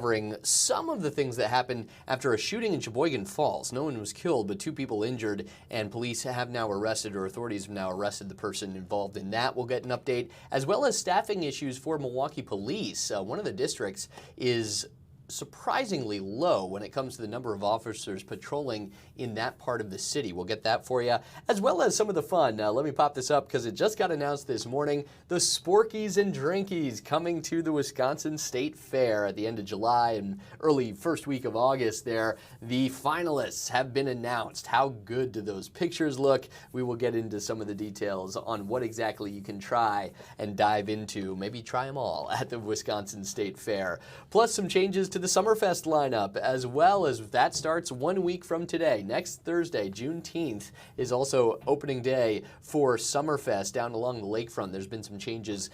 Covering some of the things that happened after a shooting in Sheboygan Falls. No one was killed, but 2 people injured, and police have now arrested, or authorities have now arrested the person involved in that. We'll get an update, as well as staffing issues for Milwaukee police. One of the districts is surprisingly low when it comes to the number of officers patrolling in that part of the city. We'll get that for you, as well as some of the fun. Let me pop this up because it just got announced this morning. The Sporkies and Drinkies coming to the Wisconsin State Fair at the end of July and early first week of August there. The finalists have been announced. How good do those pictures look? We will get into some of the details on what exactly you can try and dive into. Maybe try them all at the Wisconsin State Fair. Plus some changes to the Summerfest lineup, as well as that starts 1 week from today. Next Thursday, Juneteenth, is also opening day for Summerfest down along the lakefront. There's been some changes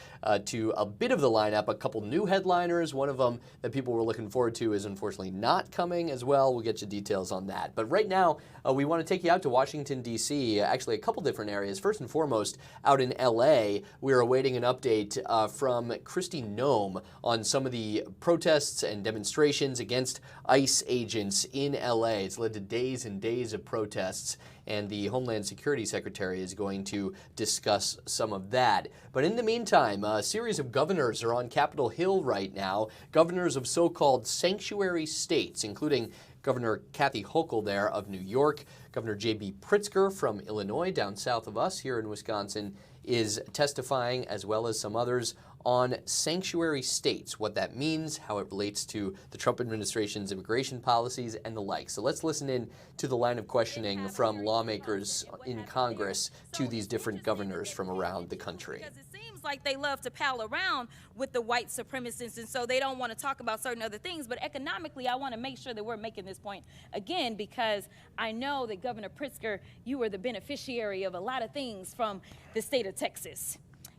to a bit of the lineup, a couple new headliners. One of them that people were looking forward to is unfortunately not coming as well. We'll get you details on that. But right now, we want to take you out to Washington, D.C., actually a couple different areas. First and foremost, out in L.A., we're awaiting an update from Kristi Noem on some of the protests and demonstrations against ICE agents in LA. It's led to days and days of protests, and the Homeland Security Secretary is going to discuss some of that. But in the meantime, a series of governors are on Capitol Hill right now, governors of so-called sanctuary states, including Governor Kathy Hochul there of New York, Governor J.B. Pritzker from Illinois, down south of us here in Wisconsin, is testifying, as well as some others, on sanctuary states, what that means, how it relates to the Trump administration's immigration policies, and the like. So let's listen in to the line of questioning from lawmakers in Congress to these different governors from around the country. Because it seems like they love to pal around with the white supremacists, and so they don't want to talk about certain other things. But economically, I want to make sure that we're making this point again, because I know that Governor Pritzker, you were the beneficiary of a lot of things from the state of Texas.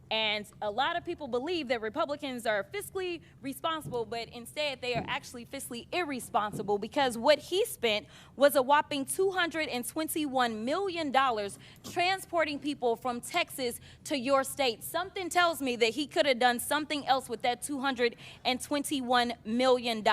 And a lot of people believe that Republicans are fiscally responsible, but instead they are actually fiscally irresponsible, because what he spent was a whopping $221 million transporting people from Texas to your state. Something tells me that he could have done something else with that $221 million.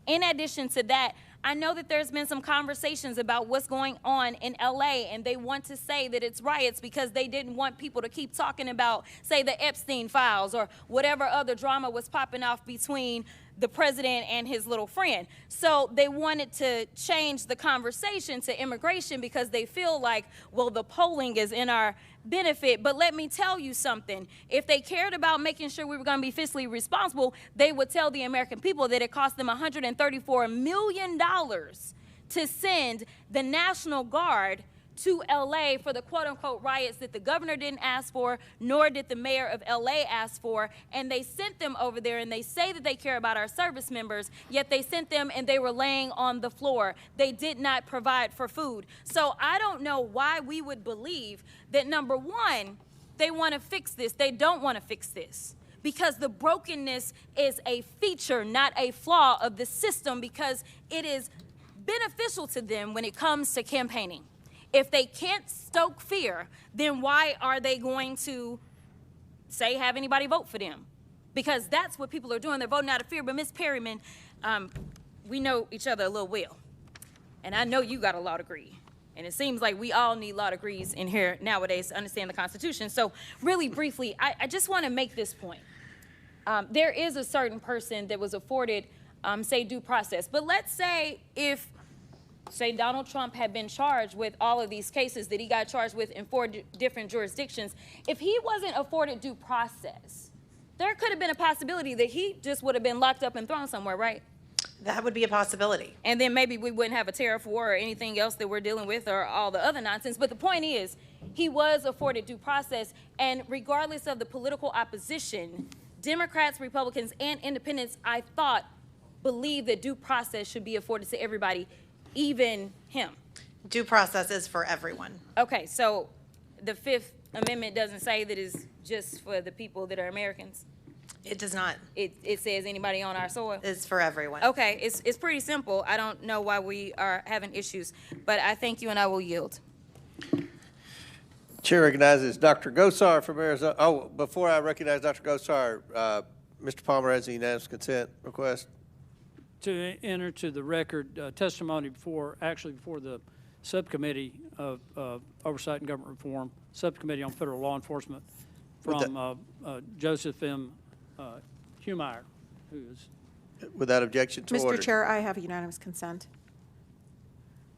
In addition to that, I know that there's been some conversations about what's going on in LA, and they want to say that it's riots because they didn't want people to keep talking about, say, the Epstein files or whatever other drama was popping off between the president and his little friend. So they wanted to change the conversation to immigration because they feel like, well, the polling is in our benefit. But let me tell you something. If they cared about making sure we were going to be fiscally responsible, they would tell the American people that it cost them $134 million to send the National Guard to LA for the quote-unquote riots that the governor didn't ask for, nor did the mayor of LA ask for. And they sent them over there, and they say that they care about our service members, yet they sent them and they were laying on the floor. They did not provide for food. So I don't know why we would believe that, number one, they want to fix this. They don't want to fix this, because the brokenness is a feature, not a flaw of the system, because it is beneficial to them when it comes to campaigning. If they can't stoke fear, then why are they going to, say, have anybody vote for them? Because that's what people are doing. They're voting out of fear. But Ms. Perryman, we know each other a little well. And I know you got a law degree. And it seems like we all need law degrees in here nowadays to understand the Constitution. So really briefly, I just want to make this point. There is a certain person that was afforded, say, due process. But let's say if, say, Donald Trump had been charged with all of these cases that he got charged with in 4 different jurisdictions, if he wasn't afforded due process, there could have been a possibility that he just would have been locked up and thrown somewhere, right? That would be a possibility. And then maybe we wouldn't have a tariff war or anything else that we're dealing with or all the other nonsense. But the point is, he was afforded due process, and regardless of the political opposition, Democrats, Republicans, and independents, I thought, believe that due process should be afforded to everybody, even him. Due process is for everyone. Okay, so the Fifth Amendment doesn't say that it's just for the people that are Americans? It does not. It says anybody on our soil? It's for everyone. Okay, it's pretty simple. I don't know why we are having issues, but I thank you and I will yield. Chair recognizes Dr. Gosar from Arizona. Oh, before I recognize Dr. Gosar, Mr. Palmer has a unanimous consent request. to enter to the record testimony before the Subcommittee of Oversight and Government Reform, Subcommittee on Federal Law Enforcement, from Joseph M. Humeyer, who is. Without objection to order. Mr. Chair, I have unanimous consent.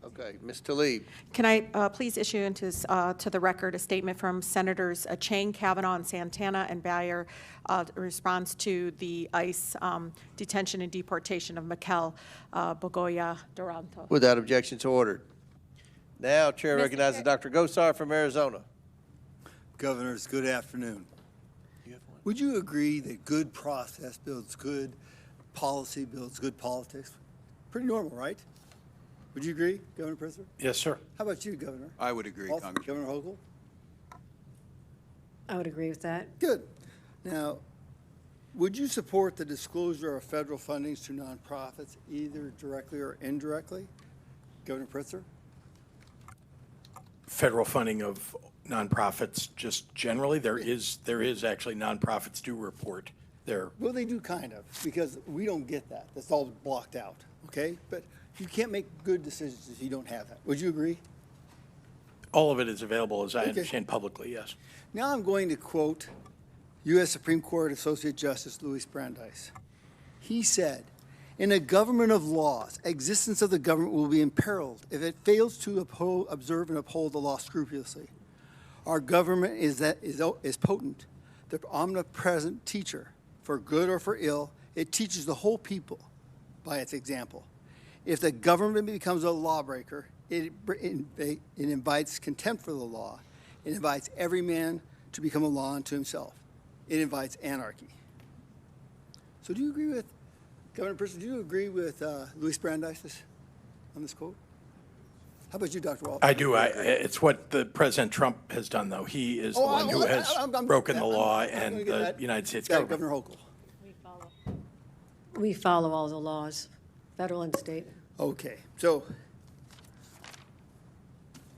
Okay, Ms. Tlaib. Can I please issue into to the record a statement from Senators Chang, Kavanaugh, and Santana and Bayer in response to the ICE detention and deportation of Mikel Bogoya Duranto. Without objection to order. Now, Chair recognizes Dr. Gosar from Arizona. Governors, good afternoon. Would you agree that good process builds good policy, builds good politics? Pretty normal, right? Would you agree, Governor Pritzker? Yes, sir. How about you, Governor? I would agree, Also, Congressman. Governor Hochul? I would agree with that. Good. Now, would you support the disclosure of federal fundings to nonprofits, either directly or indirectly? Governor Pritzker? Federal funding of nonprofits, just generally, there is actually nonprofits do report their. Well, they do kind of, because we don't get that. That's all blocked out, okay? But you can't make good decisions if you don't have that. Would you agree? All of it is available, as I Okay. understand publicly, yes. Now I'm going to quote U.S. Supreme Court Associate Justice Louis Brandeis. He said, "In a government of laws, existence of the government will be imperiled if it fails to observe and uphold the law scrupulously. Our government is potent, the omnipresent teacher. For good or for ill, it teaches the whole people by its example. If the government becomes a lawbreaker, it invites contempt for the law. It invites every man to become a law unto himself. It invites anarchy." So do you agree with, Governor Pritzker, do you agree with Louis Brandeis on this quote? How about you, Dr. Walton? I do. It's what the President Trump has done, though. He is the one who has broken the law and the United States government. Governor Hochul. We follow all the laws, federal and state. Okay, so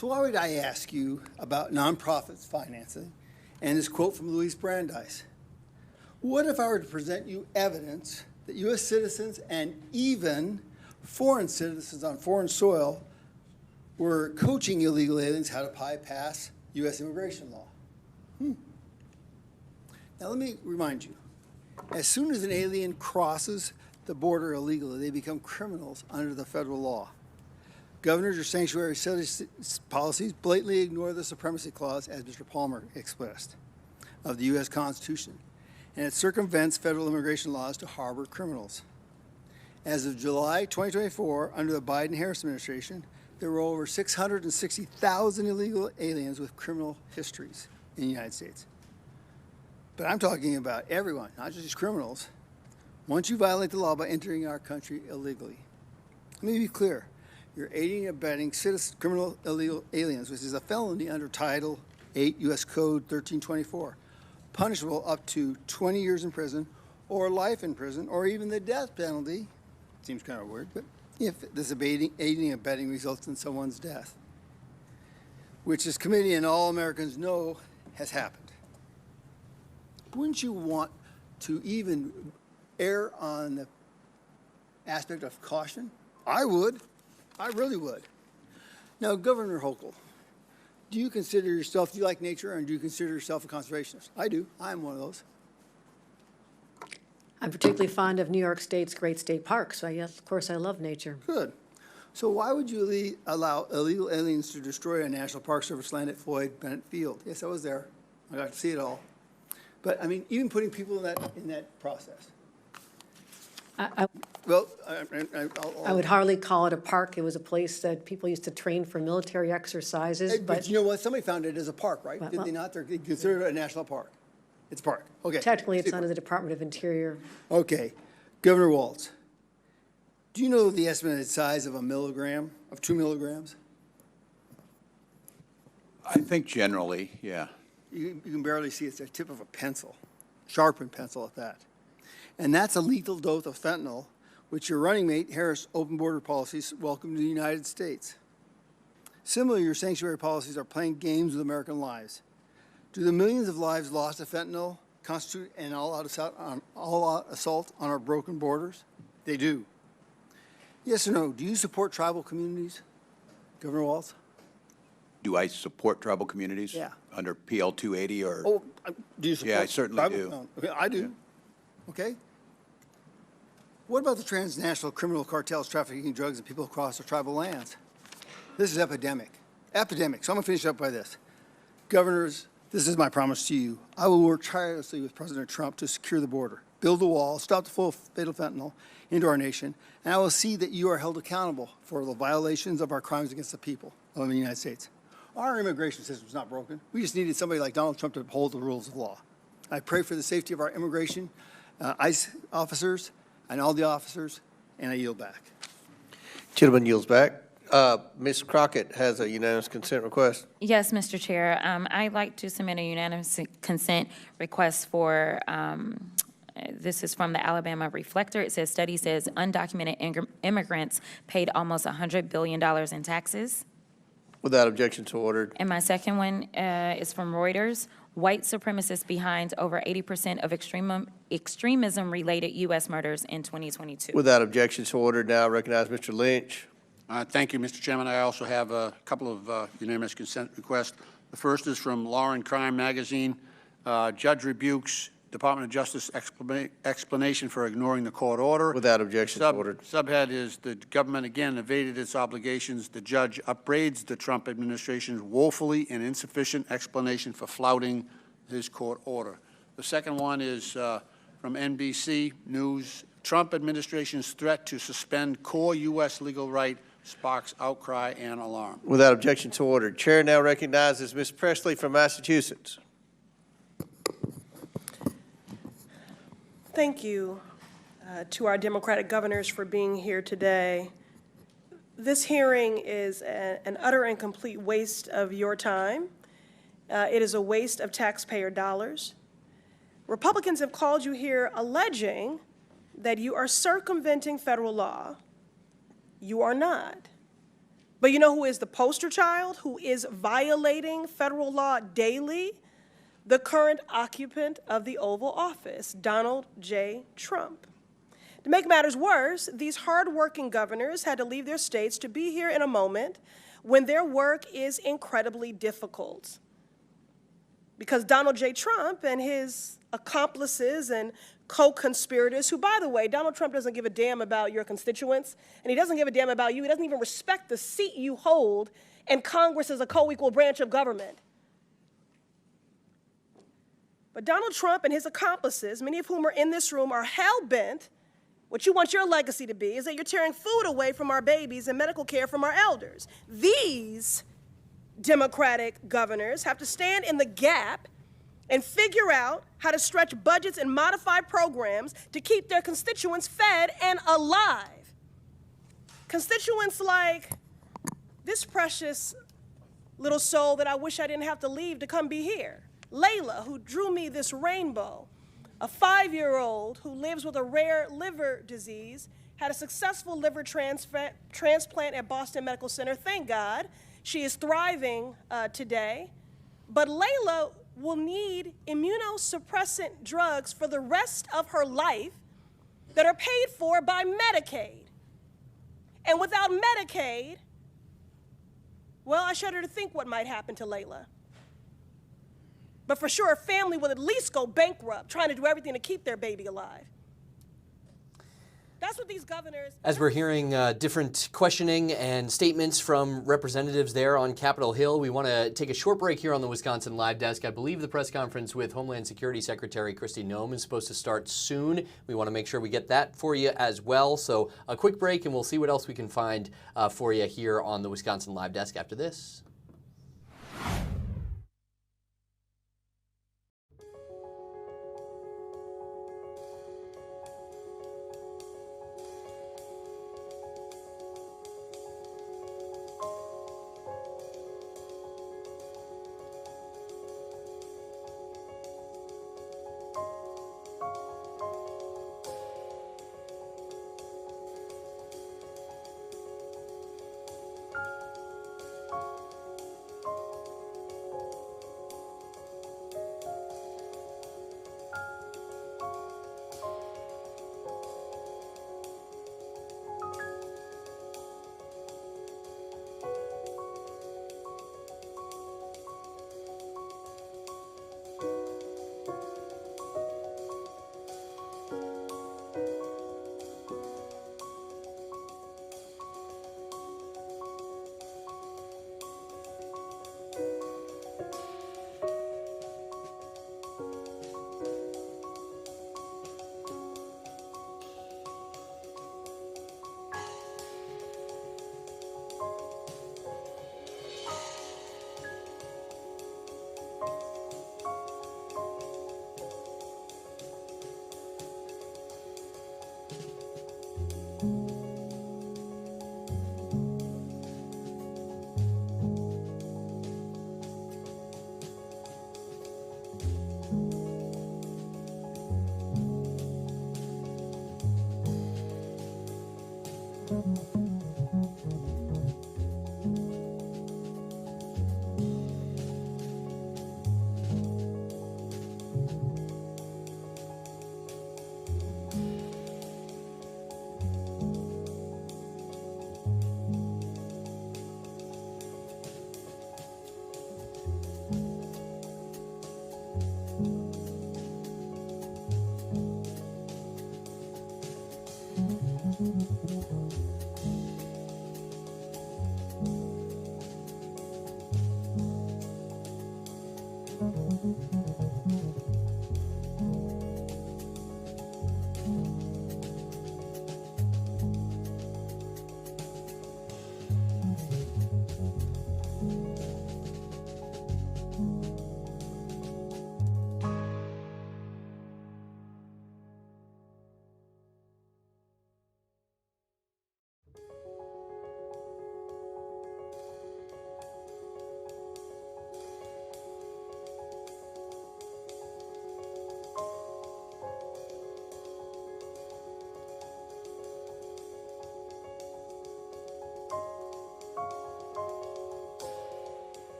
why would I ask you about nonprofits financing and this quote from Louis Brandeis? What if I were to present you evidence that U.S. citizens and even foreign citizens on foreign soil were coaching illegal aliens how to bypass U.S. immigration law? Now let me remind you, as soon as an alien crosses the border illegally, they become criminals under the federal law. Governors or sanctuary policies blatantly ignore the supremacy clause, as Mr. Palmer expressed, of the U.S. Constitution, and it circumvents federal immigration laws to harbor criminals. As of July 2024, under the Biden-Harris administration, there were over 660,000 illegal aliens with criminal histories in the United States. But I'm talking about everyone, not just criminals. Once you violate the law by entering our country illegally, let me be clear. You're aiding and abetting criminal illegal aliens, which is a felony under Title 8 U.S. Code 1324, punishable up to 20 years in prison or life in prison or even the death penalty. Seems kind of weird, but if this aiding and abetting results in someone's death, which this committee and all Americans know has happened. Wouldn't you want to even err on the aspect of caution? I would. I really would. Now, Governor Hochul, do you like nature, and do you consider yourself a conservationist? I do. I'm one of those. I'm particularly fond of New York State's great state parks, so yes, of course I love nature. Good. So why would you allow illegal aliens to destroy a National Park Service land at Floyd Bennett Field? Yes, I was there. I got to see it all. But, I mean, even putting people in that process. Well, I would hardly call it a park. It was a place that people used to train for military exercises. But you know what? Somebody found it as a park, right? Did well, they not? They considered it a national park. It's a park. Okay. Technically, it's under the Department of Interior. Okay. Governor Walz, do you know the estimated size of 2 milligrams? I think generally, yeah. You can barely see it's the tip of a pencil, sharpened pencil at that. And that's a lethal dose of fentanyl, which your running mate, Harris' open border policies welcome to the United States. Similarly, your sanctuary policies are playing games with American lives. Do the millions of lives lost to fentanyl constitute an all-out assault on our broken borders? They do. Yes or no? Do you support tribal communities, Governor Walz? Do I support tribal communities? Yeah. Under PL 280 or? Oh, do you support? Yeah, I certainly tribal? do. No. Okay, I do. Okay. What about the transnational criminal cartels trafficking drugs and people across the tribal lands? This is epidemic. Epidemic. So I'm going to finish up by this. Governors, this is my promise to you. I will work tirelessly with President Trump to secure the border, build the wall, stop the flow of fatal fentanyl into our nation, and I will see that you are held accountable for the violations of our crimes against the people of the United States. Our immigration system is not broken. We just needed somebody like Donald Trump to uphold the rules of law. I pray for the safety of our immigration, ICE officers, and all the officers, and I yield back. Gentleman yields back. Ms. Crockett has a unanimous consent request. Yes, Mr. Chair. I'd like to submit a unanimous consent request for, this is from the Alabama Reflector. It says, study says undocumented immigrants paid almost $100 billion in taxes. Without objection, so ordered. And my second one is from Reuters. White supremacists behind over 80% of extremism-related U.S. murders in 2022. Without objection, so ordered. Now recognize Mr. Lynch. Thank you, Mr. Chairman. I also have a couple of unanimous consent requests. The first is from Law and Crime magazine. Judge rebukes Department of Justice explanation for ignoring the court order. Without objection, so ordered. Subhead is the government again evaded its obligations. The judge upbraids the Trump administration's woefully and insufficient explanation for flouting his court order. The second one is from NBC News. Trump administration's threat to suspend core U.S. legal right sparks outcry and alarm. Without objection, so ordered. Chair now recognizes Ms. Presley from Massachusetts. Thank you to our Democratic governors for being here today. This hearing is an utter and complete waste of your time. It is a waste of taxpayer dollars. Republicans have called you here alleging that you are circumventing federal law. You are not. But you know who is the poster child, who is violating federal law daily? The current occupant of the Oval Office, Donald J. Trump. To make matters worse, these hardworking governors had to leave their states to be here in a moment when their work is incredibly difficult. Because Donald J. Trump and his accomplices and co-conspirators, who, by the way, Donald Trump doesn't give a damn about your constituents, and he doesn't give a damn about you. He doesn't even respect the seat you hold in Congress as a co-equal branch of government. But Donald Trump and his accomplices, many of whom are in this room, are hell-bent. What you want your legacy to be is that you're tearing food away from our babies and medical care from our elders. These Democratic governors have to stand in the gap and figure out how to stretch budgets and modify programs to keep their constituents fed and alive. Constituents like this precious little soul that I wish I didn't have to leave to come be here. Layla, who drew me this rainbow, a 5-year-old who lives with a rare liver disease, had a successful liver transplant at Boston Medical Center. Thank God. She is thriving today. But Layla will need immunosuppressant drugs for the rest of her life that are paid for by Medicaid. And without Medicaid, well, I shudder to think what might happen to Layla. But for sure, a family will at least go bankrupt trying to do everything to keep their baby alive. That's what these governors... As we're hearing different questioning and statements from representatives there on Capitol Hill, we want to take a short break here on the Wisconsin Live Desk. I believe the press conference with Homeland Security Secretary Kristi Noem is supposed to start soon. We want to make sure we get that for you as well. So a quick break, and we'll see what else we can find for you here on the Wisconsin Live Desk after this.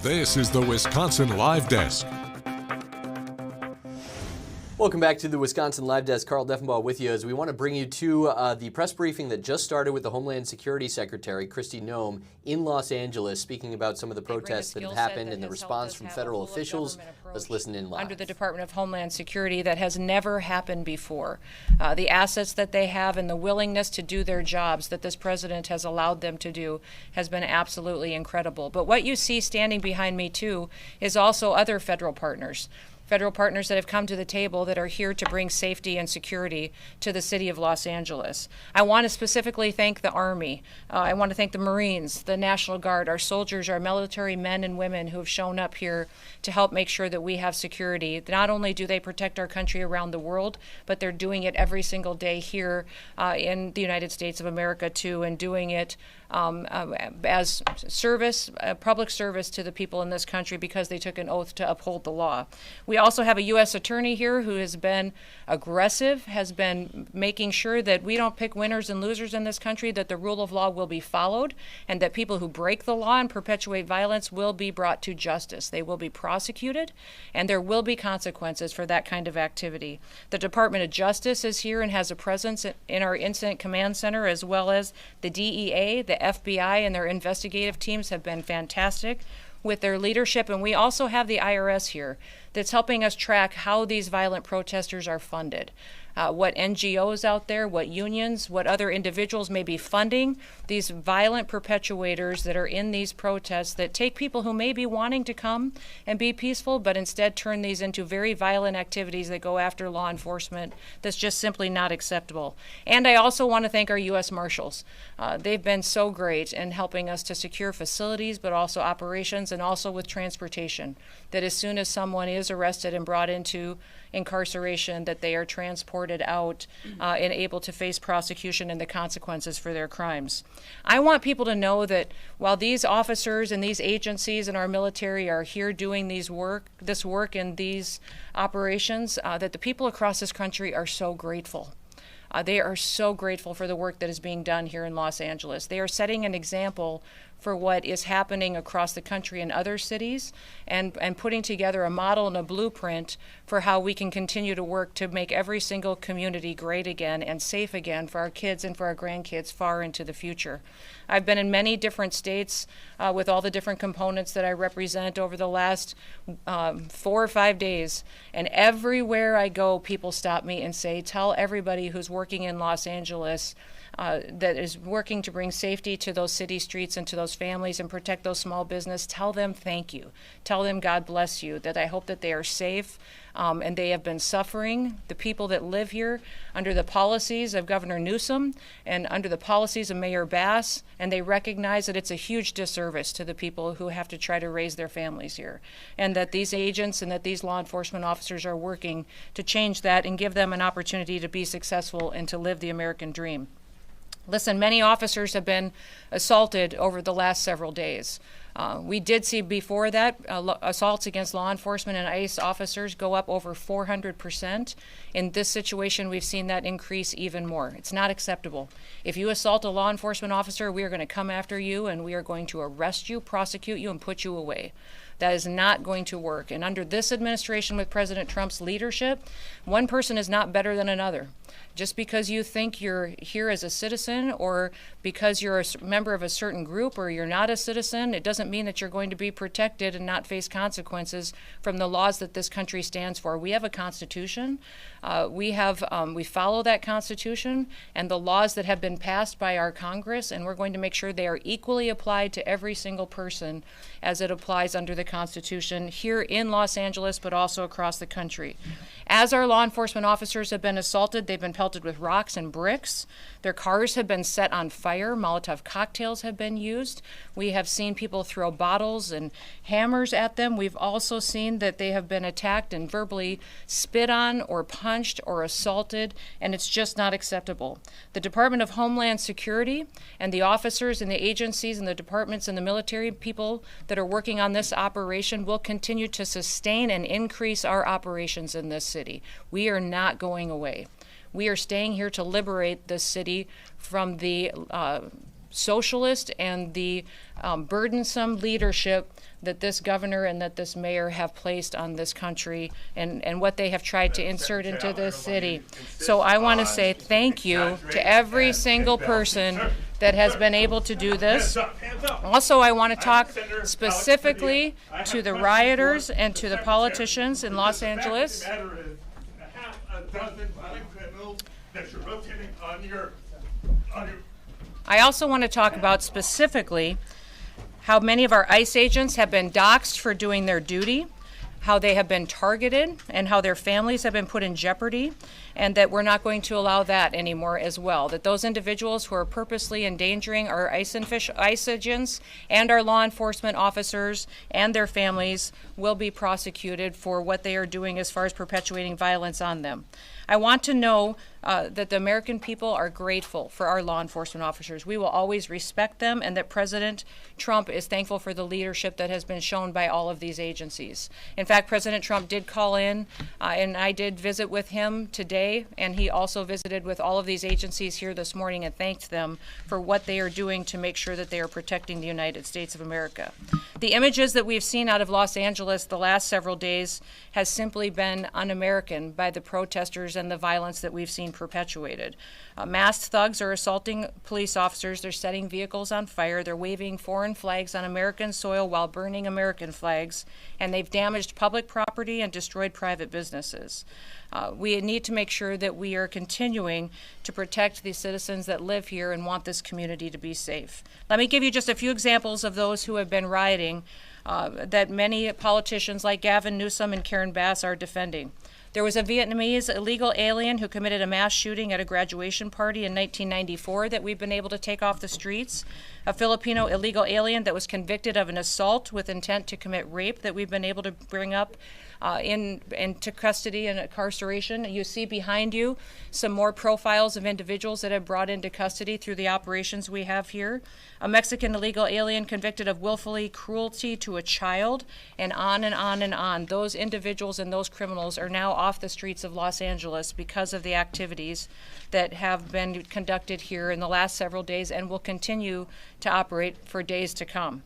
This is the Wisconsin Live Desk. Welcome back to the Wisconsin Live Desk. Carl Deffenbaugh with you as we want to bring you to the press briefing that just started with the Homeland Security Secretary, Kristi Noem, in Los Angeles, speaking about some of the protests that have happened and the response from federal officials. Let's listen in live. Under the Department of Homeland Security that has never happened before. The assets that they have and the willingness to do their jobs that this president has allowed them to do has been absolutely incredible. But what you see standing behind me, too, is also other federal partners that have come to the table that are here to bring safety and security to the city of Los Angeles. I want to specifically thank the Army. I want to thank the Marines, the National Guard, our soldiers, our military men and women who have shown up here to help make sure that we have security. Not only do they protect our country around the world, but they're doing it every single day here in the United States of America too, and doing it as service, public service to the people in this country because they took an oath to uphold the law. We also have a U.S. attorney here who has been aggressive, has been making sure that we don't pick winners and losers in this country, that the rule of law will be followed, and that people who break the law and perpetuate violence will be brought to justice. They will be prosecuted, and there will be consequences for that kind of activity. The Department of Justice is here and has a presence in our Incident Command Center, as well as the DEA, the FBI, and their investigative teams have been fantastic with their leadership. And we also have the IRS here that's helping us track how these violent protesters are funded. What NGOs out there, what unions, what other individuals may be funding these violent perpetuators that are in these protests that take people who may be wanting to come and be peaceful, but instead turn these into very violent activities that go after law enforcement. That's just simply not acceptable. And I also want to thank our U.S. Marshals. They've been so great in helping us to secure facilities, but also operations, and also with transportation, that as soon as someone is arrested and brought into incarceration, that they are transported out and able to face prosecution and the consequences for their crimes. I want people to know that while these officers and these agencies and our military are here doing this work and these operations, that the people across this country are so grateful. They are so grateful for the work that is being done here in Los Angeles. They are setting an example for what is happening across the country in other cities, and putting together a model and a blueprint for how we can continue to work to make every single community great again and safe again for our kids and for our grandkids far into the future. I've been in many different states with all the different components that I represent over the last 4 or 5 days, and everywhere I go, people stop me and say, tell everybody who's working in Los Angeles that is working to bring safety to those city streets and to those families and protect those small business, tell them thank you. Tell them God bless you, that I hope that they are safe and they have been suffering. The people that live here under the policies of Governor Newsom and under the policies of Mayor Bass, and they recognize that it's a huge disservice to the people who have to try to raise their families here, and that these agents and that these law enforcement officers are working to change that and give them an opportunity to be successful and to live the American dream. Listen, many officers have been assaulted over the last several days. We did see before that assaults against law enforcement and ICE officers go up over 400%. In this situation, we've seen that increase even more. It's not acceptable. If you assault a law enforcement officer, we are going to come after you and we are going to arrest you, prosecute you, and put you away. That is not going to work. And under this administration with President Trump's leadership, one person is not better than another. Just because you think you're here as a citizen or because you're a member of a certain group or you're not a citizen, it doesn't mean that you're going to be protected and not face consequences from the laws that this country stands for. We have a Constitution. We follow that Constitution and the laws that have been passed by our Congress, and we're going to make sure they are equally applied to every single person as it applies under the Constitution here in Los Angeles, but also across the country. As our law enforcement officers have been assaulted, they've been pelted with rocks and bricks. Their cars have been set on fire. Molotov cocktails have been used. We have seen people throw bottles and hammers at them. We've also seen that they have been attacked and verbally spit on or punched or assaulted, and it's just not acceptable. The Department of Homeland Security and the officers and the agencies and the departments and the military people that are working on this operation will continue to sustain and increase our operations in this city. We are not going away. We are staying here to liberate this city from the socialist and the burdensome leadership that this governor and that this mayor have placed on this country and what they have tried to insert into this city. So I want to say thank you to every single person that has been able to do this. Also, I want to talk specifically to the rioters and to the politicians in Los Angeles. I also want to talk about specifically how many of our ICE agents have been doxxed for doing their duty, how they have been targeted, and how their families have been put in jeopardy, and that we're not going to allow that anymore as well. That those individuals who are purposely endangering our ICE agents and our law enforcement officers and their families will be prosecuted for what they are doing as far as perpetuating violence on them. I want to know that the American people are grateful for our law enforcement officers. We will always respect them, and that President Trump is thankful for the leadership that has been shown by all of these agencies. In fact, President Trump did call in, and I did visit with him today, and he also visited with all of these agencies here this morning and thanked them for what they are doing to make sure that they are protecting the United States of America. The images that we've seen out of Los Angeles the last several days has simply been un-American by the protesters and the violence that we've seen perpetuated. Masked thugs are assaulting police officers. They're setting vehicles on fire. They're waving foreign flags on American soil while burning American flags. And they've damaged public property and destroyed private businesses. We need to make sure that we are continuing to protect the citizens that live here and want this community to be safe. Let me give you just a few examples of those who have been rioting that many politicians like Gavin Newsom and Karen Bass are defending. There was a Vietnamese illegal alien who committed a mass shooting at a graduation party in 1994 that we've been able to take off the streets. A Filipino illegal alien that was convicted of an assault with intent to commit rape that we've been able to bring up into custody and incarceration. You see behind you some more profiles of individuals that have brought into custody through the operations we have here. A Mexican illegal alien convicted of willfully cruelty to a child, and on and on and on. Those individuals and those criminals are now off the streets of Los Angeles because of the activities that have been conducted here in the last several days and will continue to operate for days to come.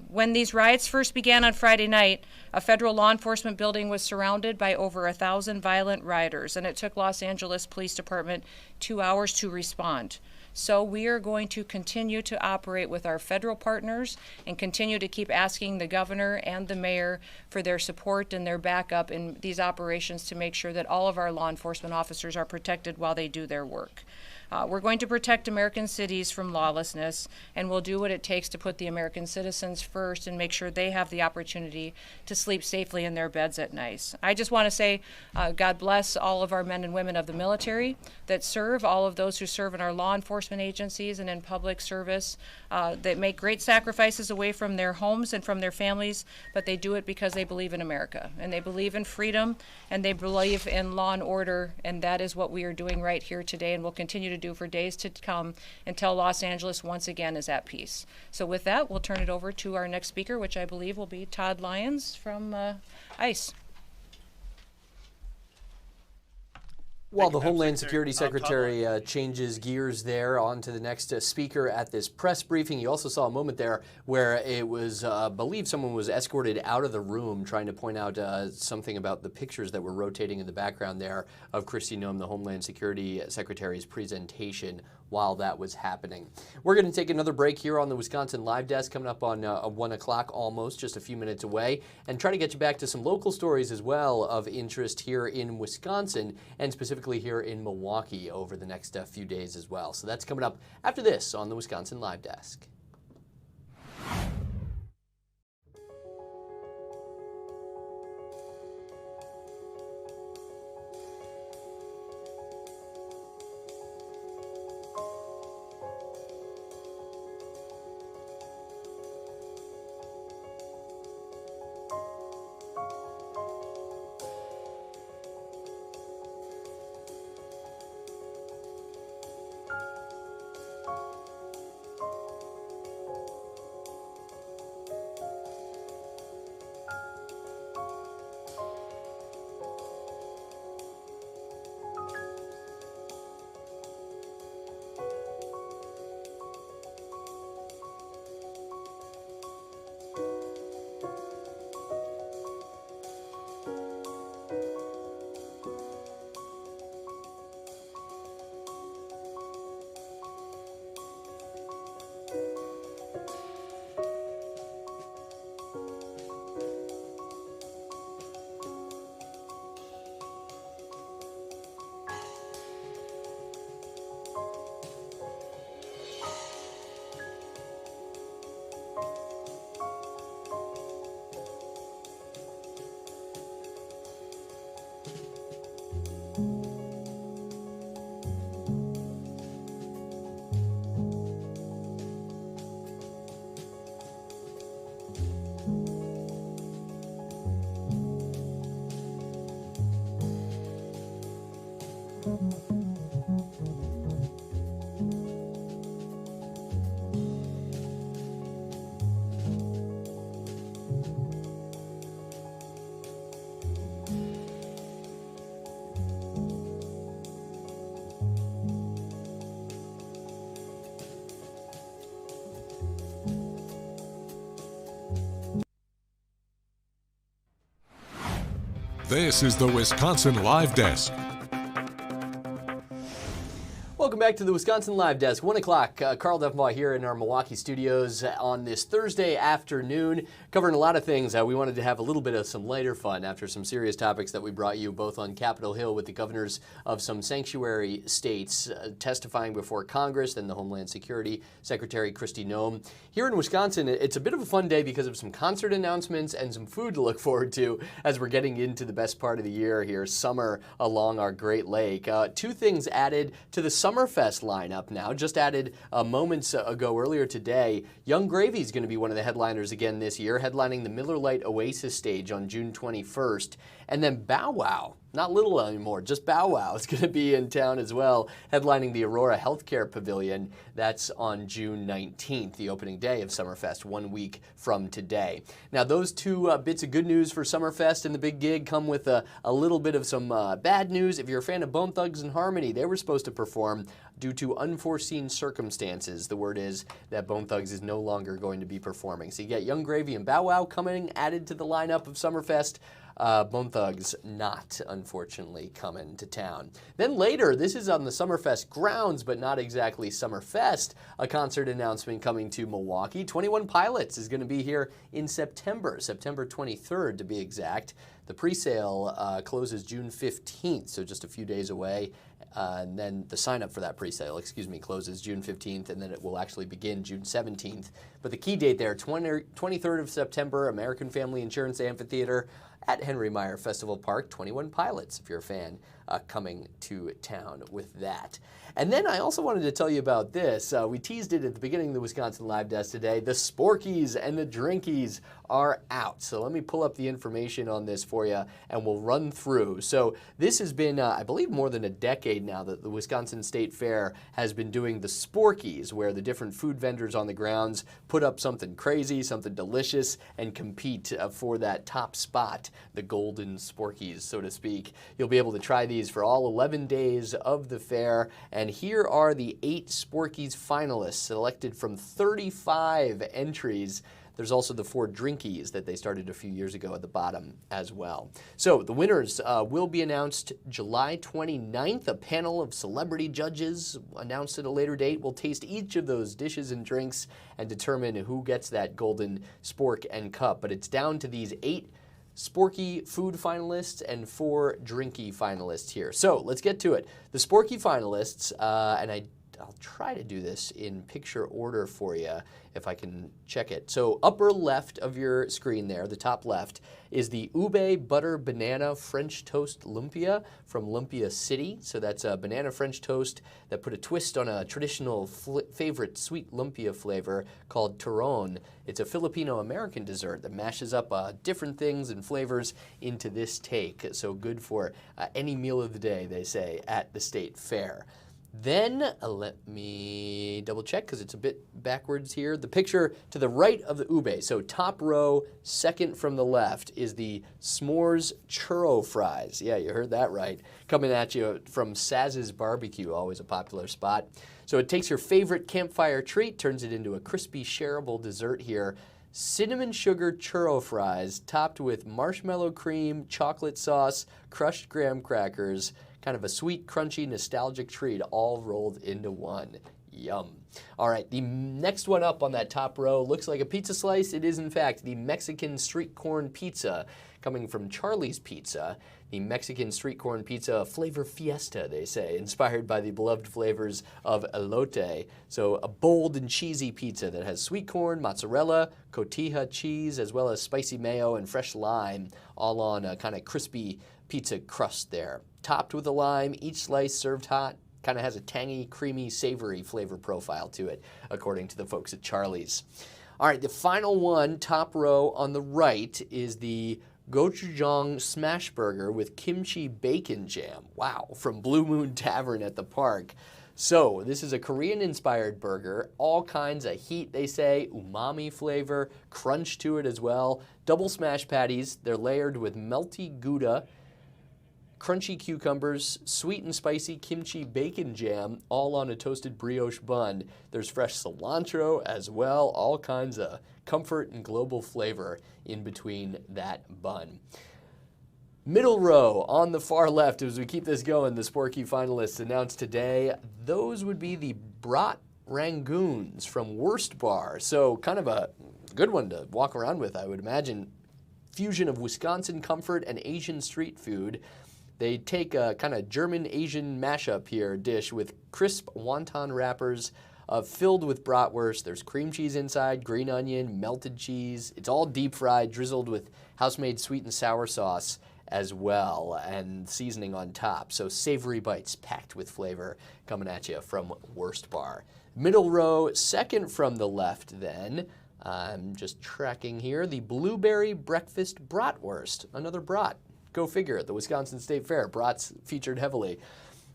When these riots first began on Friday night, a federal law enforcement building was surrounded by over 1,000 violent rioters, and it took Los Angeles Police Department 2 hours to respond. So we are going to continue to operate with our federal partners and continue to keep asking the governor and the mayor for their support and their backup in these operations to make sure that all of our law enforcement officers are protected while they do their work. We're going to protect American cities from lawlessness, and we'll do what it takes to put the American citizens first and make sure they have the opportunity to sleep safely in their beds at night. I just want to say God bless all of our men and women of the military that serve, all of those who serve in our law enforcement agencies and in public service that make great sacrifices away from their homes and from their families, but they do it because they believe in America, and they believe in freedom, and they believe in law and order, and that is what we are doing right here today, and we'll continue to do for days to come until Los Angeles once again is at peace. So with that, we'll turn it over to our next speaker, which I believe will be Todd Lyons from ICE. While the Homeland Security Secretary changes gears there on to the next speaker at this press briefing, you also saw a moment there where it was believed someone was escorted out of the room trying to point out something about the pictures that were rotating in the background there of Kristi Noem, the Homeland Security Secretary's presentation while that was happening. We're going to take another break here on the Wisconsin Live Desk coming up on 1 o'clock almost, just a few minutes away, and try to get you back to some local stories as well of interest here in Wisconsin and specifically here in Milwaukee over the next few days as well. So that's coming up after this on the Wisconsin Live Desk. This is the Wisconsin Live Desk. Welcome back to the Wisconsin Live Desk. 1 o'clock, Carl Duffenbaugh here in our Milwaukee studios on this Thursday afternoon, covering a lot of things. We wanted to have a little bit of some lighter fun after some serious topics that we brought you both on Capitol Hill with the governors of some sanctuary states testifying before Congress, then the Homeland Security Secretary Kristi Noem. Here in Wisconsin, it's a bit of a fun day because of some concert announcements and some food to look forward to as we're getting into the best part of the year here, summer along our Great Lake. Two things added to the Summer Summerfest lineup now. Just added moments ago earlier today. Young Gravy is going to be one of the headliners again this year, headlining the Miller Lite Oasis stage on June 21st. And then Bow Wow, not Little anymore, just Bow Wow is going to be in town as well, headlining the Aurora Healthcare Pavilion. That's on June 19th, the opening day of Summerfest, 1 week from today. Now, those two bits of good news for Summerfest and the big gig come with a little bit of some bad news. If you're a fan of Bone Thugs and Harmony, they were supposed to perform due to unforeseen circumstances. The word is that Bone Thugs is no longer going to be performing. So you get Young Gravy and Bow Wow coming, added to the lineup of Summerfest. Bone Thugs not, unfortunately, coming to town. Then later, this is on the Summerfest grounds, but not exactly Summerfest, a concert announcement coming to Milwaukee. 21 Pilots is going to be here in September 23rd to be exact. The presale closes June 15th, so just a few days away. And then the sign-up for that presale, closes June 15th, and then it will actually begin June 17th. But the key date there, 23rd of September, American Family Insurance Amphitheater at Henry Meyer Festival Park. 21 Pilots, if you're a fan, coming to town with that. And then I also wanted to tell you about this. We teased it at the beginning of the Wisconsin Live Desk today. The Sporkies and the Drinkies are out. So let me pull up the information on this for you, and we'll run through. So this has been, I believe, more than a decade now that the Wisconsin State Fair has been doing the Sporkies, where the different food vendors on the grounds put up something crazy, something delicious, and compete for that top spot, the golden Sporkies, so to speak. You'll be able to try these for all 11 days of the fair, and here are the 8 Sporkies finalists selected from 35 entries. There's also the 4 Drinkies that they started a few years ago at the bottom as well. So the winners will be announced July 29th. A panel of celebrity judges announced at a later date will taste each of those dishes and drinks and determine who gets that golden spork and cup. But it's down to these 8 Sporky food finalists and 4 Drinky finalists here. So let's get to it. The Sporky finalists, and I'll try to do this in picture order for you if I can check it. So upper left of your screen there, the top left, is the Ube Butter Banana French Toast Lumpia from Lumpia City. So that's a banana French toast that put a twist on a traditional favorite sweet lumpia flavor called turon. It's a Filipino-American dessert that mashes up different things and flavors into this take. So good for any meal of the day, they say, at the State Fair. Then, let me double check because it's a bit backwards here. The picture to the right of the ube, so top row, second from the left, is the S'mores Churro Fries. Yeah, you heard that right. Coming at you from Saz's Barbecue, always a popular spot. So it takes your favorite campfire treat, turns it into a crispy, shareable dessert here. Cinnamon sugar churro fries topped with marshmallow cream, chocolate sauce, crushed graham crackers, kind of a sweet, crunchy, nostalgic treat all rolled into one. Yum. All right, the next one up on that top row looks like a pizza slice. It is, in fact, the Mexican street corn pizza coming from Charlie's Pizza. The Mexican street corn pizza flavor fiesta, they say, inspired by the beloved flavors of elote. So a bold and cheesy pizza that has sweet corn, mozzarella, cotija cheese, as well as spicy mayo and fresh lime, all on a kind of crispy pizza crust there. Topped with a lime, each slice served hot, kind of has a tangy, creamy, savory flavor profile to it, according to the folks at Charlie's. All right, the final one, top row on the right, is the gochujang smash burger with kimchi bacon jam. Wow, from Blue Moon Tavern at the park. So this is a Korean-inspired burger, all kinds of heat, they say, umami flavor, crunch to it as well. Double smash patties, they're layered with melty Gouda, crunchy cucumbers, sweet and spicy kimchi bacon jam, all on a toasted brioche bun. There's fresh cilantro as well, all kinds of comfort and global flavor in between that bun. Middle row on the far left, as we keep this going, the Sporky finalists announced today. Those would be the Brat Rangoons from Wurst Bar. So kind of a good one to walk around with, I would imagine. Fusion of Wisconsin comfort and Asian street food. They take a kind of German-Asian mashup here dish with crisp wonton wrappers filled with bratwurst. There's cream cheese inside, green onion, melted cheese. It's all deep-fried, drizzled with house-made sweet and sour sauce. as well, and seasoning on top. So savory bites packed with flavor coming at you from Worst Bar. Middle row, second from the left then. I'm just tracking here. The Blueberry Breakfast Bratwurst, another brat. Go figure, at the Wisconsin State Fair. Brats featured heavily.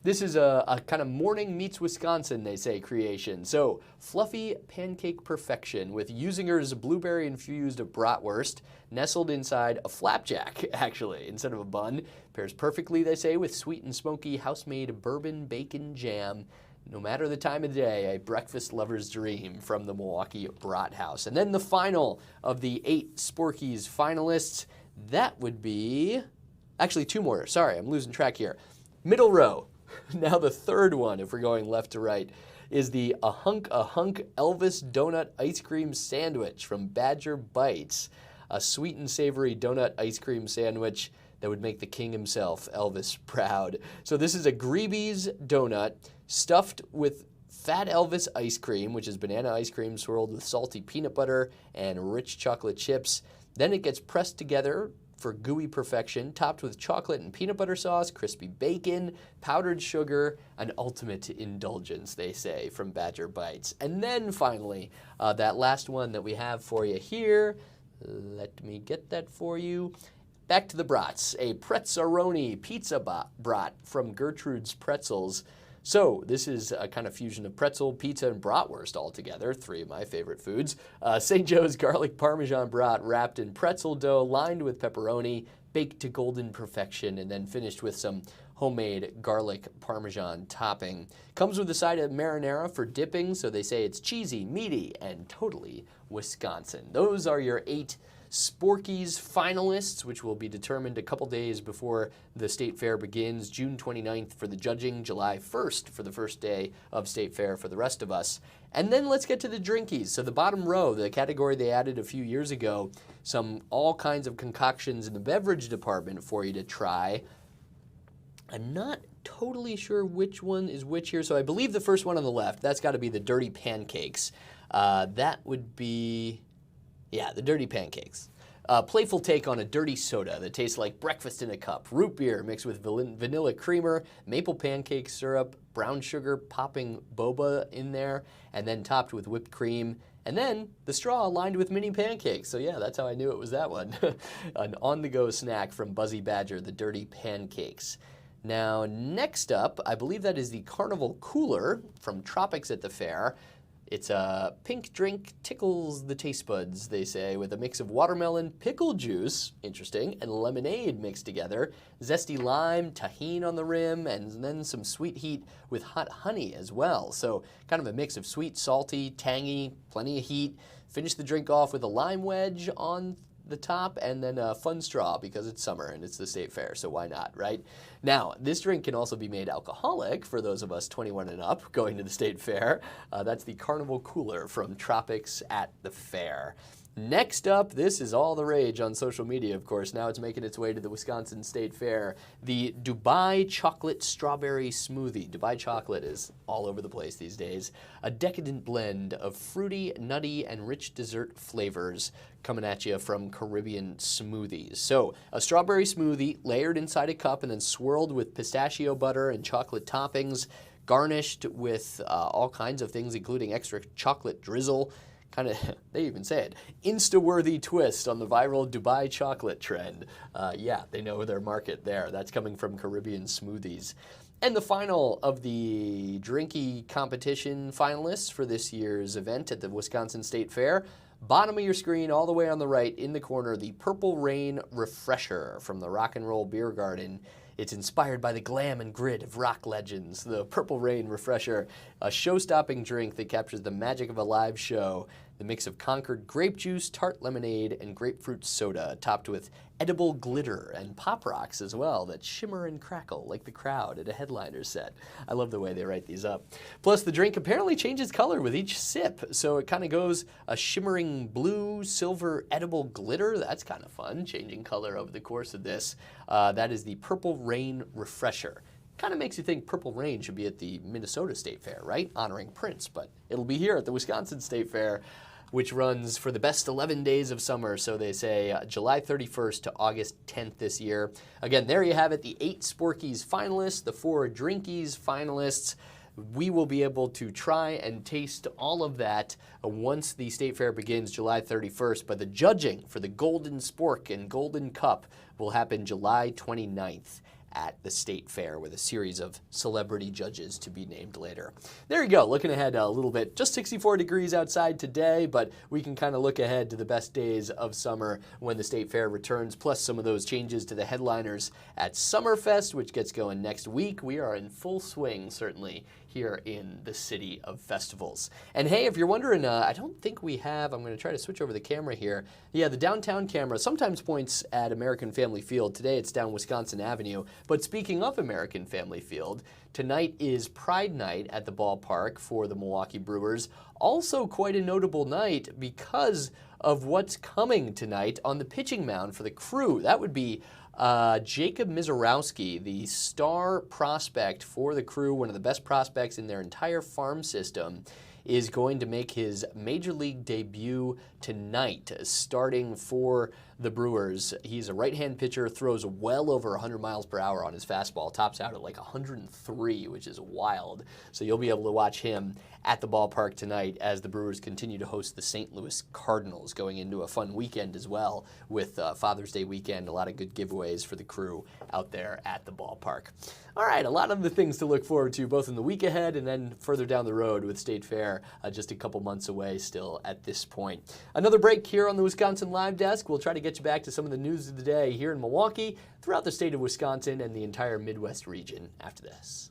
This is a kind of morning meets Wisconsin, they say, creation. So, fluffy pancake perfection with Usinger's blueberry-infused bratwurst nestled inside a flapjack, actually, instead of a bun. Pairs perfectly, they say, with sweet and smoky house-made bourbon bacon jam. No matter the time of day, a breakfast lover's dream from the Milwaukee Brat House. And then the final of the 8 Sporkies finalists, that would be... Actually, 2 more. Sorry, I'm losing track here. Middle row. Now the third one, if we're going left to right, is the A Hunk Elvis Donut Ice Cream Sandwich from Badger Bites. A sweet and savory donut ice cream sandwich that would make the king himself, Elvis, proud. So this is a Greeby's donut stuffed with Fat Elvis ice cream, which is banana ice cream swirled with salty peanut butter and rich chocolate chips. Then it gets pressed together for gooey perfection, topped with chocolate and peanut butter sauce, crispy bacon, powdered sugar, an ultimate indulgence, they say, from Badger Bites. And then finally, that last one that we have for you here, let me get that for you. Back to the brats, a Pretzaroni pizza brat from Gertrude's Pretzels. So this is a kind of fusion of pretzel, pizza, and bratwurst all together, 3 of my favorite foods. St. Joe's garlic parmesan brat wrapped in pretzel dough, lined with pepperoni, baked to golden perfection, and then finished with some homemade garlic parmesan topping. Comes with a side of marinara for dipping, so they say it's cheesy, meaty, and totally Wisconsin. Those are your 8 Sporkies finalists, which will be determined a couple days before the State Fair begins. June 29th for the judging, July 1st for the first day of State Fair for the rest of us. And then let's get to the drinkies. So the bottom row, the category they added a few years ago, all kinds of concoctions in the beverage department for you to try. I'm not totally sure which one is which here, so I believe the first one on the left, that's got to be the Dirty Pancakes. That would be... yeah, the Dirty Pancakes. Playful take on a dirty soda that tastes like breakfast in a cup. Root beer mixed with vanilla creamer, maple pancake syrup, brown sugar popping boba in there, and then topped with whipped cream. And then the straw lined with mini pancakes. So yeah, that's how I knew it was that one. An on-the-go snack from Buzzy Badger, the Dirty Pancakes. Now, next up, I believe that is the Carnival Cooler from Tropics at the Fair. It's a pink drink, tickles the taste buds, they say, with a mix of watermelon, pickle juice, interesting, and lemonade mixed together, zesty lime, tahini on the rim, and then some sweet heat with hot honey as well. So kind of a mix of sweet, salty, tangy, plenty of heat. Finish the drink off with a lime wedge on the top, and then a fun straw because it's summer and it's the State Fair, so why not, right? Now, this drink can also be made alcoholic for those of us 21 and up going to the State Fair. That's the Carnival Cooler from Tropics at the Fair. Next up, this is all the rage on social media, of course. Now it's making its way to the Wisconsin State Fair. The Dubai Chocolate Strawberry Smoothie. Dubai chocolate is all over the place these days. A decadent blend of fruity, nutty, and rich dessert flavors coming at you from Caribbean Smoothies. So, a strawberry smoothie layered inside a cup and then swirled with pistachio butter and chocolate toppings, garnished with all kinds of things, including extra chocolate drizzle. Kind of, they even say it, Insta-worthy twist on the viral Dubai chocolate trend. Yeah, they know their market there. That's coming from Caribbean Smoothies. And the final of the drinky competition finalists for this year's event at the Wisconsin State Fair. Bottom of your screen, all the way on the right, in the corner, the Purple Rain Refresher from the Rock and Roll Beer Garden. It's inspired by the glam and grit of rock legends. The Purple Rain Refresher, a show-stopping drink that captures the magic of a live show. The mix of Concord grape juice, tart lemonade, and grapefruit soda, topped with edible glitter and pop rocks as well that shimmer and crackle like the crowd at a headliner set. I love the way they write these up. Plus, the drink apparently changes color with each sip, so it kind of goes a shimmering blue, silver, edible glitter. That's kind of fun, changing color over the course of this. That is the Purple Rain Refresher. Kind of makes you think Purple Rain should be at the Minnesota State Fair, right? Honoring Prince, but it'll be here at the Wisconsin State Fair. which runs for the best 11 days of summer. So they say July 31st to August 10th this year. Again, there you have it, the 8 Sporkies finalists, the 4 Drinkies finalists. We will be able to try and taste all of that once the State Fair begins July 31st, but the judging for the Golden Spork and Golden Cup will happen July 29th at the State Fair with a series of celebrity judges to be named later. There you go, looking ahead a little bit. Just 64 degrees outside today, but we can kind of look ahead to the best days of summer when the State Fair returns, plus some of those changes to the headliners at Summerfest, which gets going next week. We are in full swing, certainly, here in the city of festivals. And hey, if you're wondering, I don't think we have, I'm going to try to switch over the camera here. Yeah, the downtown camera sometimes points at American Family Field. Today it's down Wisconsin Avenue. But speaking of American Family Field, tonight is Pride Night at the ballpark for the Milwaukee Brewers. Also quite a notable night because of what's coming tonight on the pitching mound for the Crew. That would be Jacob Mizorowski, the star prospect for the Crew, one of the best prospects in their entire farm system, is going to make his major league debut tonight, starting for the Brewers. He's a right-hand pitcher, throws well over 100 miles per hour on his fastball, tops out at like 103, which is wild. So you'll be able to watch him at the ballpark tonight as the Brewers continue to host the St. Louis Cardinals, going into a fun weekend as well with Father's Day weekend, a lot of good giveaways for the Crew out there at the ballpark. All right, a lot of the things to look forward to both in the week ahead and then further down the road with State Fair, just a couple months away still at this point. Another break here on the Wisconsin Live Desk. We'll try to get you back to some of the news of the day here in Milwaukee, throughout the state of Wisconsin, and the entire Midwest region after this.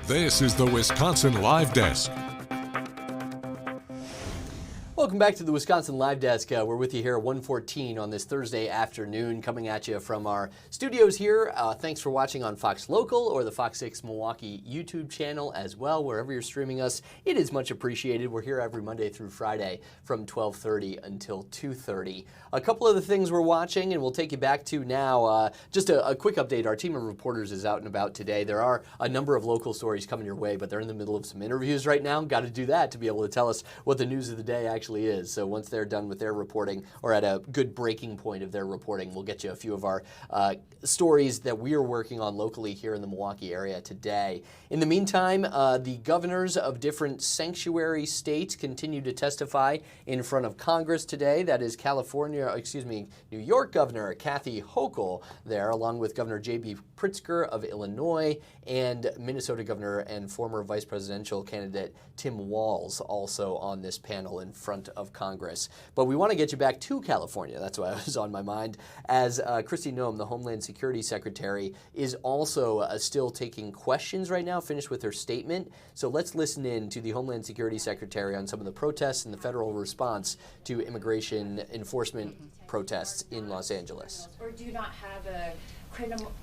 This is the Wisconsin Live Desk. Welcome back to the Wisconsin Live Desk. We're with you here at 1:14 on this Thursday afternoon, coming at you from our studios here. Thanks for watching on Fox Local or the FOX6 Milwaukee YouTube channel as well, wherever you're streaming us. It is much appreciated. We're here every Monday through Friday from 12:30 until 2:30. A couple of the things we're watching, and we'll take you back to now. Just a quick update. Our team of reporters is out and about today. There are a number of local stories coming your way, but they're in the middle of some interviews right now. Got to do that to be able to tell us what the news of the day actually actually is. So once they're done with their reporting, or at a good breaking point of their reporting, we'll get you a few of our stories that we are working on locally here in the Milwaukee area today. In the meantime, the governors of different sanctuary states continue to testify in front of Congress today. That is New York Governor Kathy Hochul there, along with Governor J.B. Pritzker of Illinois and Minnesota Governor and former vice presidential candidate Tim Walz also on this panel in front of Congress. But we want to get you back to California. That's why I was on my mind, as Kristi Noem, the Homeland Security Secretary, is also still taking questions right now, finished with her statement. So let's listen in to the Homeland Security Secretary on some of the protests and the federal response to immigration enforcement protests in Los Angeles. Or do not have a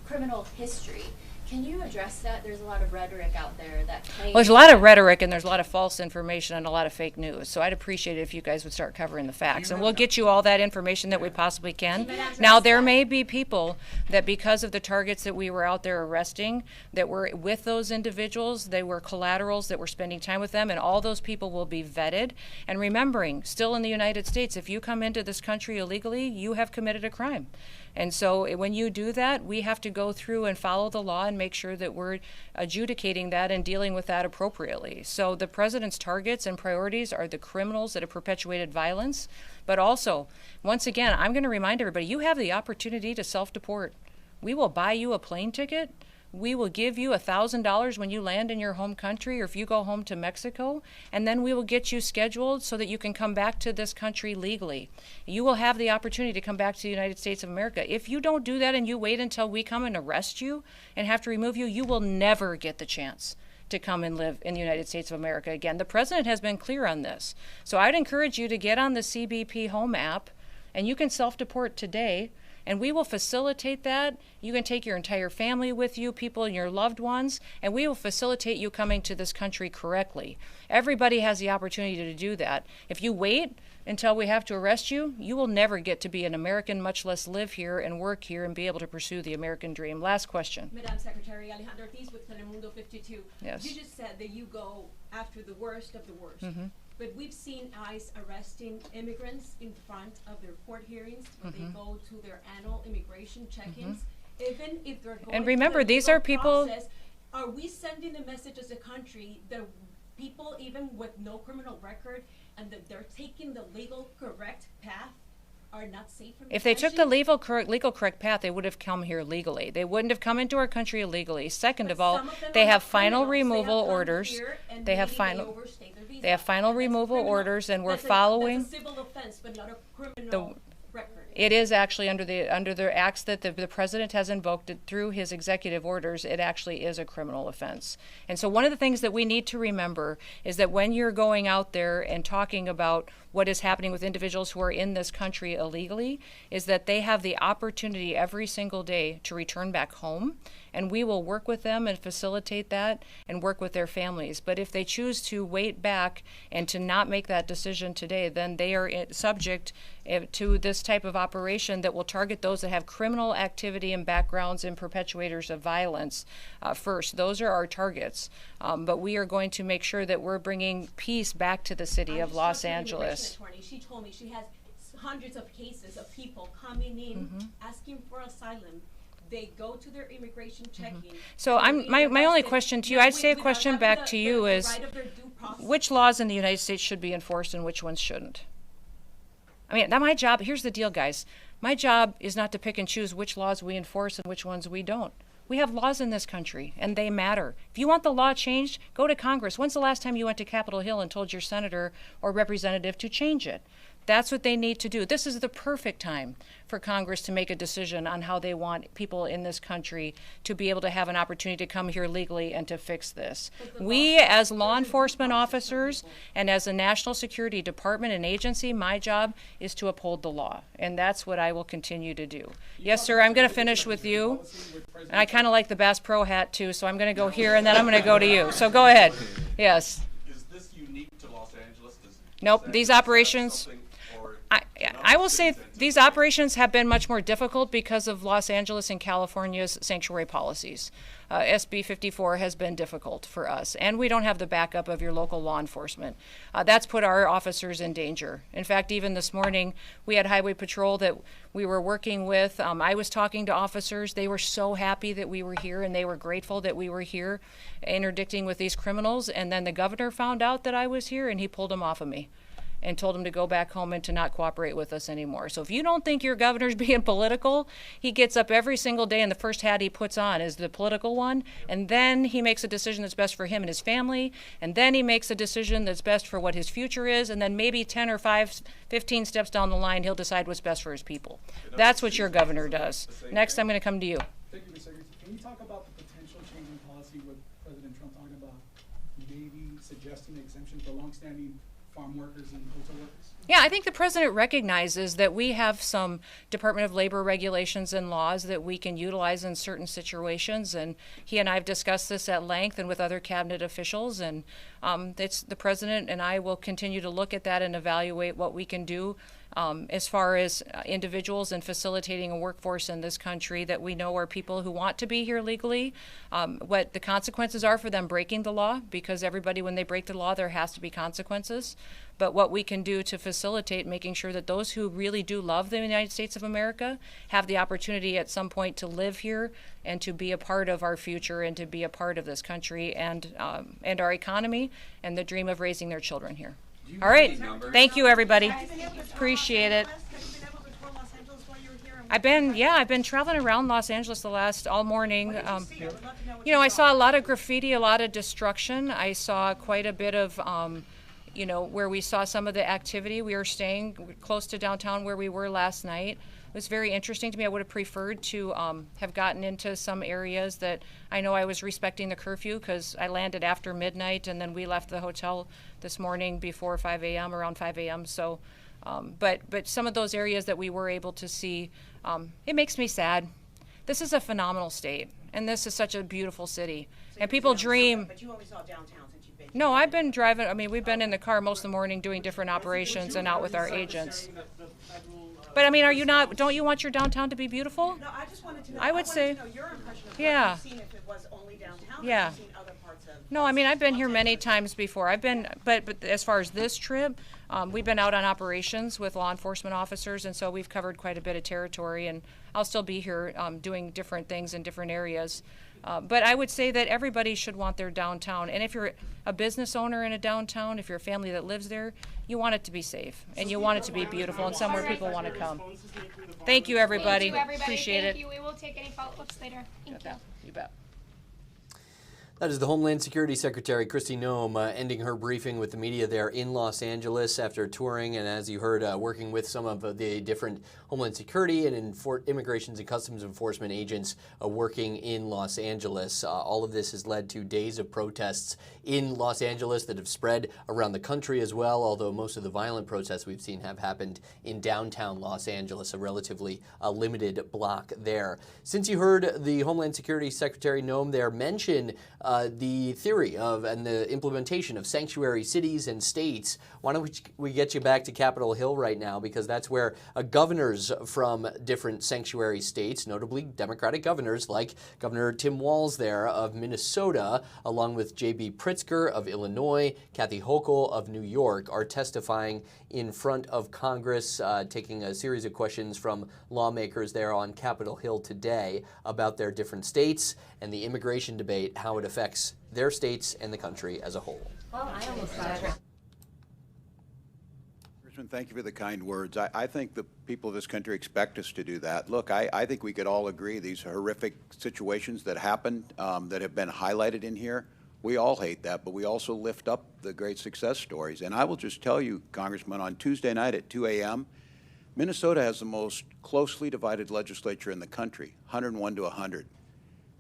criminal history. Can you address that? There's a lot of rhetoric out there that claims... Well, there's a lot of rhetoric and there's a lot of false information and a lot of fake news. So I'd appreciate it if you guys would start covering the facts. And we'll get you all that information that we possibly can. Now, there may be people that, because of the targets that we were out there arresting, that were with those individuals, they were collaterals that were spending time with them, and all those people will be vetted. And remembering, still in the United States, if you come into this country illegally, you have committed a crime. And so when you do that, we have to go through and follow the law and make sure that we're adjudicating that and dealing with that appropriately. So the president's targets and priorities are the criminals that have perpetuated violence. But also, once again, I'm going to remind everybody, you have the opportunity to self-deport. We will buy you a plane ticket. We will give you $1,000 when you land in your home country, or if you go home to Mexico, and then we will get you scheduled so that you can come back to this country legally. You will have the opportunity to come back to the United States of America. If you don't do that and you wait until we come and arrest you and have to remove you, you will never get the chance to come and live in the United States of America again. The president has been clear on this. So I'd encourage you to get on the CBP Home app, and you can self-deport today. And we will facilitate that. You can take your entire family with you, people and your loved ones, and we will facilitate you coming to this country correctly. Everybody has the opportunity to do that. If you wait until we have to arrest you, you will never get to be an American, much less live here and work here and be able to pursue the American dream. Last question. Madam Secretary, Alejandro Ortiz with Telemundo 52. Yes. You just said that you go after the worst of the worst. Mm-hmm. But we've seen ICE arresting immigrants in front of their court hearings when they go to their annual immigration check-ins. Even if they're going And remember, through the these legal are people... process, are we sending a message as a country that people, even with no criminal record, and that they're taking the legal correct path, are not safe from If they took the legal correct path, they would have come here legally. They wouldn't have come into our country illegally. Second of all, they have final removal orders. They have final removal orders, and we're following. That's a civil offense, but not a criminal record. It is actually under the acts that the president has invoked through his executive orders. It actually is a criminal offense. And so one of the things that we need to remember is that when you're going out there and talking about what is happening with individuals who are in this country illegally, is that they have the opportunity every single day to return back home, and we will work with them and facilitate that and work with their families. But if they choose to wait back and to not make that decision today, then they are subject to this type of operation that will target those that have criminal activity and backgrounds and perpetuators of violence first. Those are our targets. But we are going to make sure that we're bringing peace back to the city of Los Angeles. She told me she has hundreds of cases of people coming in asking for asylum. They go to their immigration check-in. So my only question to you, I'd say a question back to you is, which laws in the United States should be enforced and which ones shouldn't? I mean, my job, here's the deal, guys. My job is not to pick and choose which laws we enforce and which ones we don't. We have laws in this country, and they matter. If you want the law changed, go to Congress. When's the last time you went to Capitol Hill and told your senator or representative to change it? That's what they need to do. This is the perfect time for Congress to make a decision on how they want people in this country to be able to have an opportunity to come here legally and to fix this. We, as law enforcement officers and as a national security department and agency, my job is to uphold the law, and that's what I will continue to do. Yes, sir, I'm going to finish with you. And I kind of like the Bass Pro hat, too, so I'm going to go here, and then I'm going to go to you. So go ahead. Yes. Is this unique to Los Angeles? Nope, these operations... I will say these operations have been much more difficult because of Los Angeles and California's sanctuary policies. SB 54 has been difficult for us, and we don't have the backup of your local law enforcement. That's put our officers in danger. In fact, even this morning, we had Highway Patrol that we were working with. I was talking to officers. They were so happy that we were here, and they were grateful that we were here interdicting with these criminals. And then the governor found out that I was here, and he pulled them off of me and told him to go back home and to not cooperate with us anymore. So if you don't think your governor's being political, he gets up every single day and the first hat he puts on is the political one, and then he makes a decision that's best for him and his family, and then he makes a decision that's best for what his future is, and then maybe 10 or 15 steps down the line, he'll decide what's best for his people. That's what your governor does. Next, I'm going to come to you. Thank you, Ms. Secretary. Can you talk about the potential change in policy with President Trump talking about maybe suggesting an exemption for longstanding farm workers and hotel workers? Yeah, I think the president recognizes that we have some Department of Labor regulations and laws that we can utilize in certain situations, and he and I have discussed this at length and with other cabinet officials, and the president and I will continue to look at that and evaluate what we can do as far as individuals and facilitating a workforce in this country that we know are people who want to be here legally, what the consequences are for them breaking the law, because everybody, when they break the law, there has to be consequences. But what we can do to facilitate making sure that those who really do love the United States of America have the opportunity at some point to live here and to be a part of our future and to be a part of this country and our economy and the dream of raising their children here. All right. Thank you, everybody. Appreciate it. I've been traveling around Los Angeles all morning. I saw a lot of graffiti, a lot of destruction. I saw quite a bit of where we saw some of the activity. We were staying close to downtown where we were last night. It was very interesting to me. I would have preferred to have gotten into some areas that I know I was respecting the curfew because I landed after midnight and then we left the hotel this morning before 5 a.m., around 5 a.m. So, but some of those areas that we were able to see, it makes me sad. This is a phenomenal state, and this is such a beautiful city. So and people dream. But you only saw downtown since you've been. No, I've been driving. I mean, we've been in the car most of the morning doing different operations and out with our agents. But I mean, are you not? Don't you want your downtown to be beautiful? No, I just wanted to know. I would say. To know your impression of yeah. What you've seen if it was only downtown. Yeah. Or you've seen other parts of. No, I mean I've been here many times before. But as far as this trip, we've been out on operations with law enforcement officers, and so we've covered quite a bit of territory. And I'll still be here doing different things in different areas. But I would say that everybody should want their downtown. And if you're a business owner in a downtown, if you're a family that lives there, you want it to be safe and you want it to be beautiful and somewhere people want to come. Thank you, everybody. Appreciate it. Thank you. We will take any follow-ups later. Thank you. You bet. That is the Homeland Security Secretary, Kristi Noem, ending her briefing with the media there in Los Angeles after touring and, as you heard, working with some of the different Homeland Security and Immigrations and Customs Enforcement agents working in Los Angeles. All of this has led to days of protests in Los Angeles that have spread around the country as well, although most of the violent protests we've seen have happened in downtown Los Angeles, a relatively limited block there. Since you heard the Homeland Security Secretary Noem there mention the theory of and the implementation of sanctuary cities and states, why don't we get you back to Capitol Hill right now, because that's where governors from different sanctuary states, notably Democratic governors like Governor Tim Walz there of Minnesota, along with J.B. Pritzker of Illinois, Kathy Hochul of New York, are testifying in front of Congress, taking a series of questions from lawmakers there on Capitol Hill today about their different states and the immigration debate, how it affects their states and the country as a whole. Well, I almost got it. Thank you for the kind words. I think the people of this country expect us to do that. Look, I think we could all agree these horrific situations that happened, that have been highlighted in here, we all hate that, but we also lift up the great success stories. And I will just tell you, Congressman, on Tuesday night at 2 a.m., Minnesota has the most closely divided legislature in the country, 101 to 100.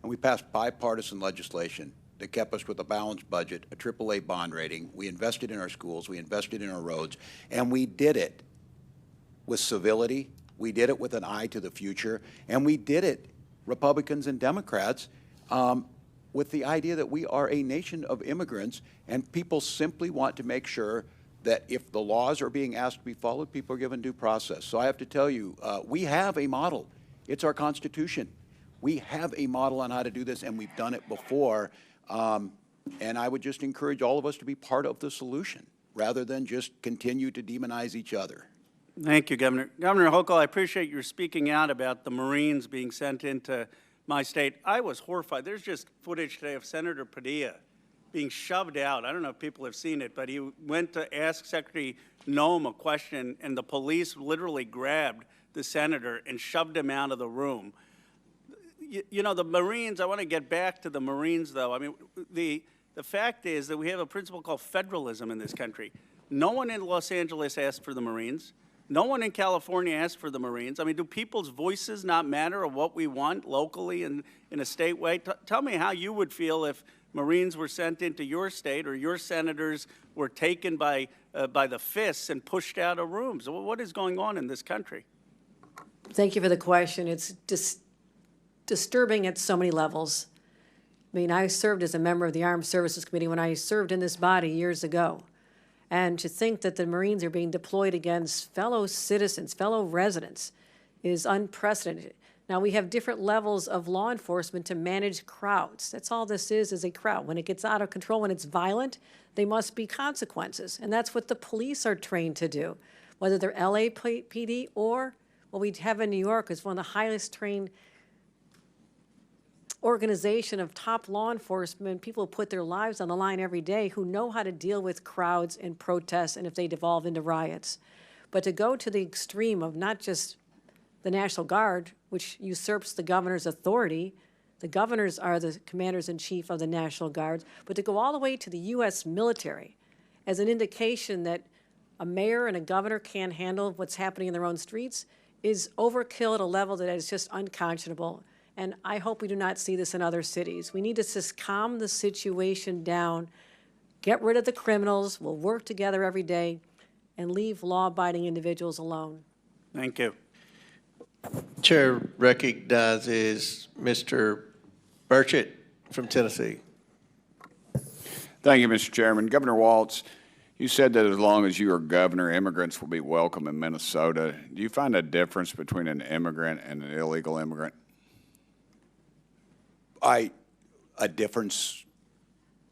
And we passed bipartisan legislation that kept us with a balanced budget, a AAA bond rating. We invested in our schools, we invested in our roads, and we did it with civility. We did it with an eye to the future, and we did it, Republicans and Democrats, with the idea that we are a nation of immigrants, and people simply want to make sure that if the laws are being asked to be followed, people are given due process. So I have to tell you, we have a model. It's our Constitution. We have a model on how to do this, and we've done it before. And I would just encourage all of us to be part of the solution rather than just continue to demonize each other. Thank you, Governor. Governor Hochul, I appreciate your speaking out about the Marines being sent into my state. I was horrified. There's just footage today of Senator Padilla being shoved out. I don't know if people have seen it, but he went to ask Secretary Noem a question, and the police literally grabbed the senator and shoved him out of the room. You know, the Marines, I want to get back to the Marines, though. I mean, the fact is that we have a principle called federalism in this country. No one in Los Angeles asked for the Marines. No one in California asked for the Marines. I mean, do people's voices not matter of what we want locally and in a state way? Tell me how you would feel if Marines were sent into your state or your senators were taken by the fists and pushed out of rooms. What is going on in this country? Thank you for the question. It's disturbing at so many levels. I mean, I served as a member of the Armed Services Committee when I served in this body years ago. And to think that the Marines are being deployed against fellow citizens, fellow residents, is unprecedented. Now, we have different levels of law enforcement to manage crowds. That's all this is a crowd. When it gets out of control, when it's violent, there must be consequences. And that's what the police are trained to do, whether they're LAPD or what we have in New York is one of the highest trained organization of top law enforcement, people who put their lives on the line every day, who know how to deal with crowds and protests and if they devolve into riots. But to go to the extreme of not just the National Guard, which usurps the governor's authority, the governors are the commanders-in-chief of the National Guard, but to go all the way to the U.S. military as an indication that a mayor and a governor can't handle what's happening in their own streets is overkill at a level that is just unconscionable. And I hope we do not see this in other cities. We need to just calm the situation down, get rid of the criminals, we'll work together every day, and leave law-abiding individuals alone. Thank you. Chair recognizes Mr. Burchett from Tennessee. Thank you, Mr. Chairman. Governor Walz, you said that as long as you are governor, immigrants will be welcome in Minnesota. Do you find a difference between an immigrant and an illegal immigrant? A difference,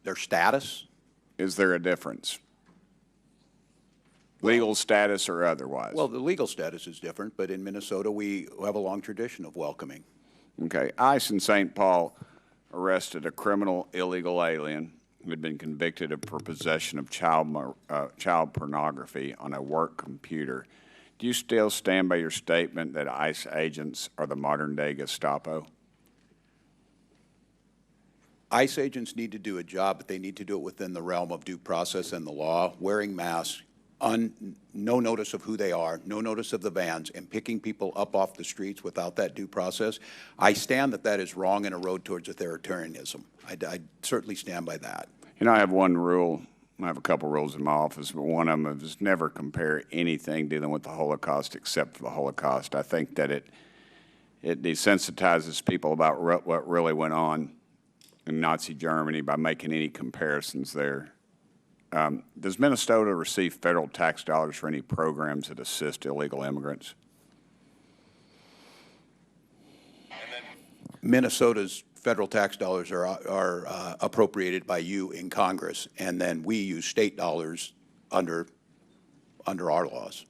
their status? Is there a difference? Legal status or otherwise? Well, the legal status is different, but in Minnesota we have a long tradition of welcoming. Okay. ICE in St. Paul arrested a criminal illegal alien who had been convicted for possession of child pornography on a work computer. Do you still stand by your statement that ICE agents are the modern-day Gestapo? ICE agents need to do a job, but they need to do it within the realm of due process and the law, wearing masks, no notice of who they are, no notice of the vans, and picking people up off the streets without that due process. I stand that is wrong and a road towards authoritarianism. I certainly stand by that. You know, I have one rule. I have a couple rules in my office, but one of them is never compare anything dealing with the Holocaust except for the Holocaust. I think that it desensitizes people about what really went on in Nazi Germany by making any comparisons there. Does Minnesota receive federal tax dollars for any programs that assist illegal immigrants? Minnesota's federal tax dollars are appropriated by you in Congress, and then we use state dollars under our laws.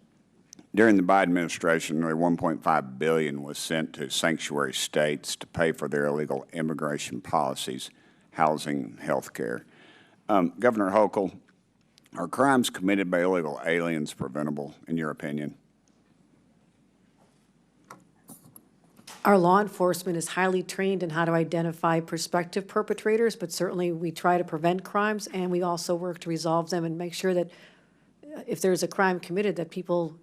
During the Biden administration, nearly $1.5 billion was sent to sanctuary states to pay for their illegal immigration policies, housing, health care. Governor Hochul, are crimes committed by illegal aliens preventable, in your opinion? Our law enforcement is highly trained in how to identify prospective perpetrators, but certainly we try to prevent crimes, and we also work to resolve them and make sure that if there's a crime committed, that people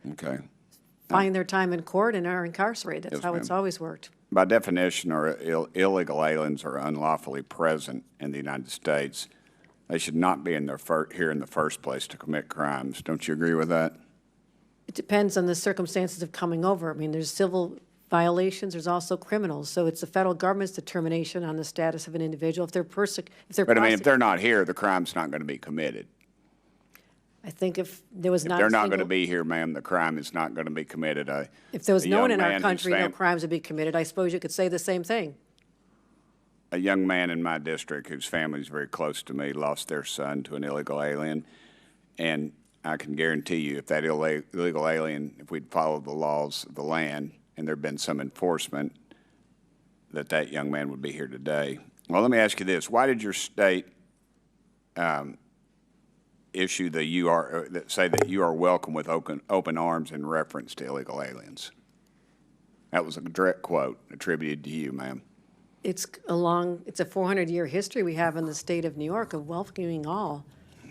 find their time in court and are incarcerated. That's how it's always worked. By definition, illegal aliens are unlawfully present in the United States. They should not be here in the first place to commit crimes. Don't you agree with that? It depends on the circumstances of coming over. I mean, there's civil violations. There's also criminals. So it's the federal government's determination on the status of an individual. If they're but I mean, if they're not here, the crime's not going to be committed. I think if there was If not they're a not going to single, be here, ma'am, the crime is not going to be committed. if there was a no one young in our man whose country, no fam- crimes would be committed, I suppose you could say the same thing. A young man in my district whose family is very close to me lost their son to an illegal alien, and I can guarantee you if that illegal alien, if we'd followed the laws of the land and there'd been some enforcement, that young man would be here today. Well, let me ask you this. Why did your state issue say that you are welcome with open arms in reference to illegal aliens? That was a direct quote attributed to you, ma'am. It's a 400-year history we have in the state of New York of welcoming all.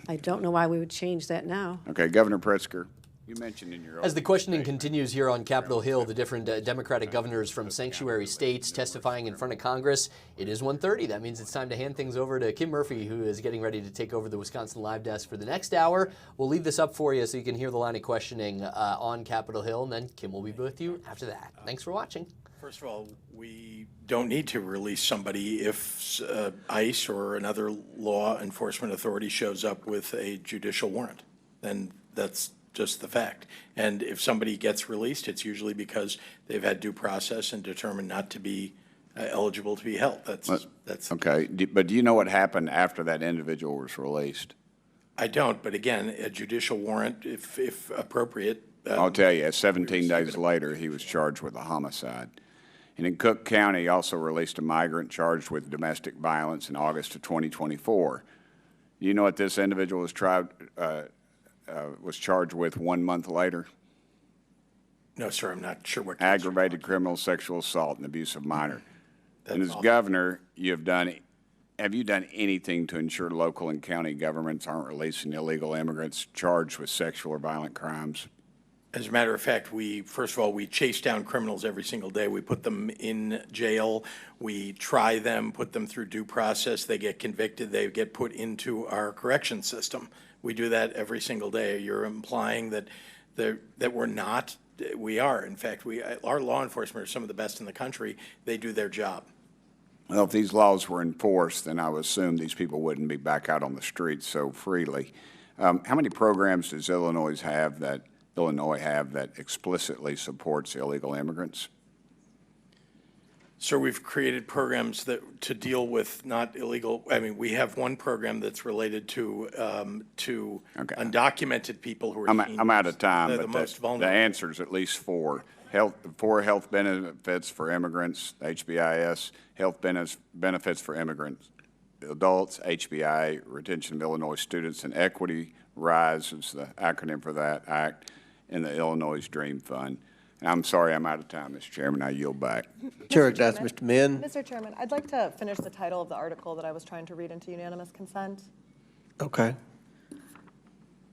I don't know why we would change that now. Okay, Governor Pritzker, you mentioned in your As the questioning continues here on Capitol Hill, the different Democratic governors from sanctuary states testifying in front of Congress. It is 1:30. That means it's time to hand things over to Kim Murphy, who is getting ready to take over the Wisconsin Live Desk for the next hour. We'll leave this up for you so you can hear the line of questioning on Capitol Hill, and then Kim will be with you after that. Thanks for watching. First of all, we don't need to release somebody if ICE or another law enforcement authority shows up with a judicial warrant. Then that's just the fact. And if somebody gets released, it's usually because they've had due process and determined not to be eligible to be held. That's okay. But do you know what happened after that individual was released? I don't, but again, a judicial warrant, if appropriate. I'll tell you, 17 days later, he was charged with a homicide. And in Cook County, also released a migrant charged with domestic violence in August of 2024. Do you know what this individual was charged with 1 month later? No, sir, I'm not sure what. Aggravated criminal sexual assault and abuse of minor. And as governor, have you done anything to ensure local and county governments aren't releasing illegal immigrants charged with sexual or violent crimes? As a matter of fact, first of all, we chase down criminals every single day. We put them in jail. We try them, put them through due process. They get convicted. They get put into our correction system. We do that every single day. You're implying that we're not. We are. In fact, our law enforcement are some of the best in the country. They do their job. Well, if these laws were enforced, then I would assume these people wouldn't be back out on the streets so freely. How many programs does Illinois have that explicitly supports illegal immigrants? So we've created programs to deal with not illegal. I mean, we have one program that's related to undocumented people who are. I'm out of time, the but most vulnerable. The answer is at least four. Health benefits for immigrants, HBIS, health benefits for immigrants, adults, HBI, retention of Illinois students, and equity, RISE is the acronym for that act, in the Illinois Dream Fund. And I'm sorry I'm out of time, Mr. Chairman. I yield back. Chair, that's Mr. Min. Mr. Chairman, I'd like to finish the title of the article that I was trying to read into unanimous consent. Okay.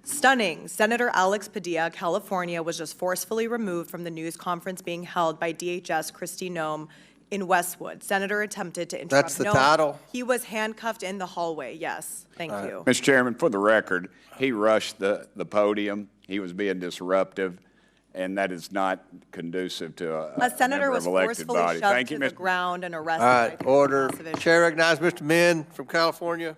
Stunning. Senator Alex Padilla, California, was just forcefully removed from the news conference being held by DHS Kristi Noem in Westwood. Senator attempted to interrupt That's the Noem. title? He was handcuffed in the hallway, yes. Thank you. Mr. Chairman, for the record, he rushed the podium. He was being disruptive, and that is not conducive to A senator was forcefully body. shoved Thank to you, the Mr. ground and arrested. All right, order. Chair recognizes Mr. Min from California.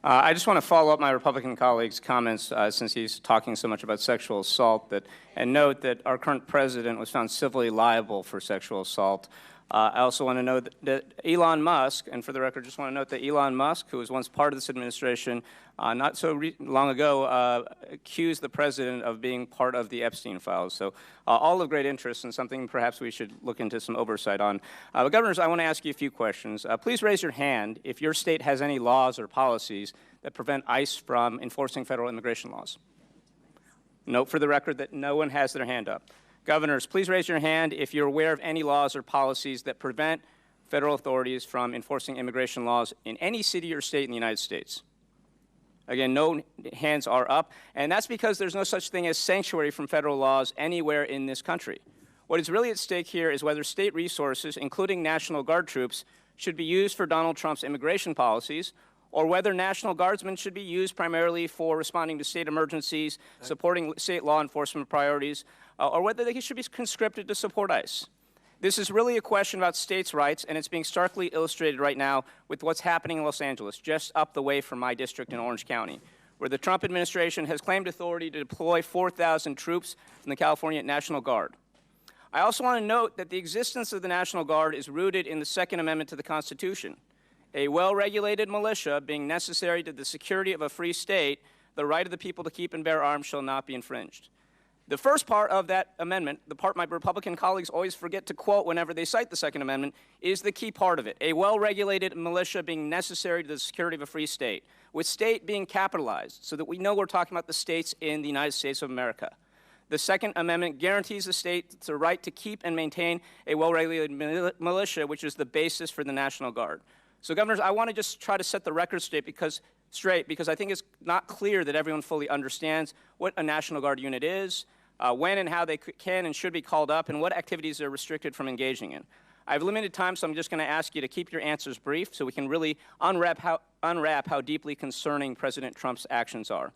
I just want to follow up my Republican colleague's comments since he's talking so much about sexual assault and note that our current president was found civilly liable for sexual assault. I also want to note that Elon Musk, and for the record, just want to note that Elon Musk, who was once part of this administration, not so long ago, accused the president of being part of the Epstein files. So all of great interest and something perhaps we should look into some oversight on. But governors, I want to ask you a few questions. Please raise your hand if your state has any laws or policies that prevent ICE from enforcing federal immigration laws. Note for the record that no one has their hand up. Governors, please raise your hand if you're aware of any laws or policies that prevent federal authorities from enforcing immigration laws in any city or state in the United States. Again, no hands are up, and that's because there's no such thing as sanctuary from federal laws anywhere in this country. What is really at stake here is whether state resources, including National Guard troops, should be used for Donald Trump's immigration policies, or whether National Guardsmen should be used primarily for responding to state emergencies, supporting state law enforcement priorities, or whether they should be conscripted to support ICE. This is really a question about states' rights, and it's being starkly illustrated right now with what's happening in Los Angeles, just up the way from my district in Orange County, where the Trump administration has claimed authority to deploy 4,000 troops from the California National Guard. I also want to note that the existence of the National Guard is rooted in the Second Amendment to the Constitution. A well-regulated militia being necessary to the security of a free state, the right of the people to keep and bear arms shall not be infringed. The first part of that amendment, the part my Republican colleagues always forget to quote whenever they cite the Second Amendment, is the key part of it. A well-regulated militia being necessary to the security of a free state, with state being capitalized so that we know we're talking about the states in the United States of America. The Second Amendment guarantees the state the right to keep and maintain a well-regulated militia, which is the basis for the National Guard. So, Governors, I want to just try to set the record straight because I think it's not clear that everyone fully understands what a National Guard unit is, when and how they can and should be called up, and what activities they're restricted from engaging in. I have limited time, so I'm just going to ask you to keep your answers brief so we can really unwrap how deeply concerning President Trump's actions are.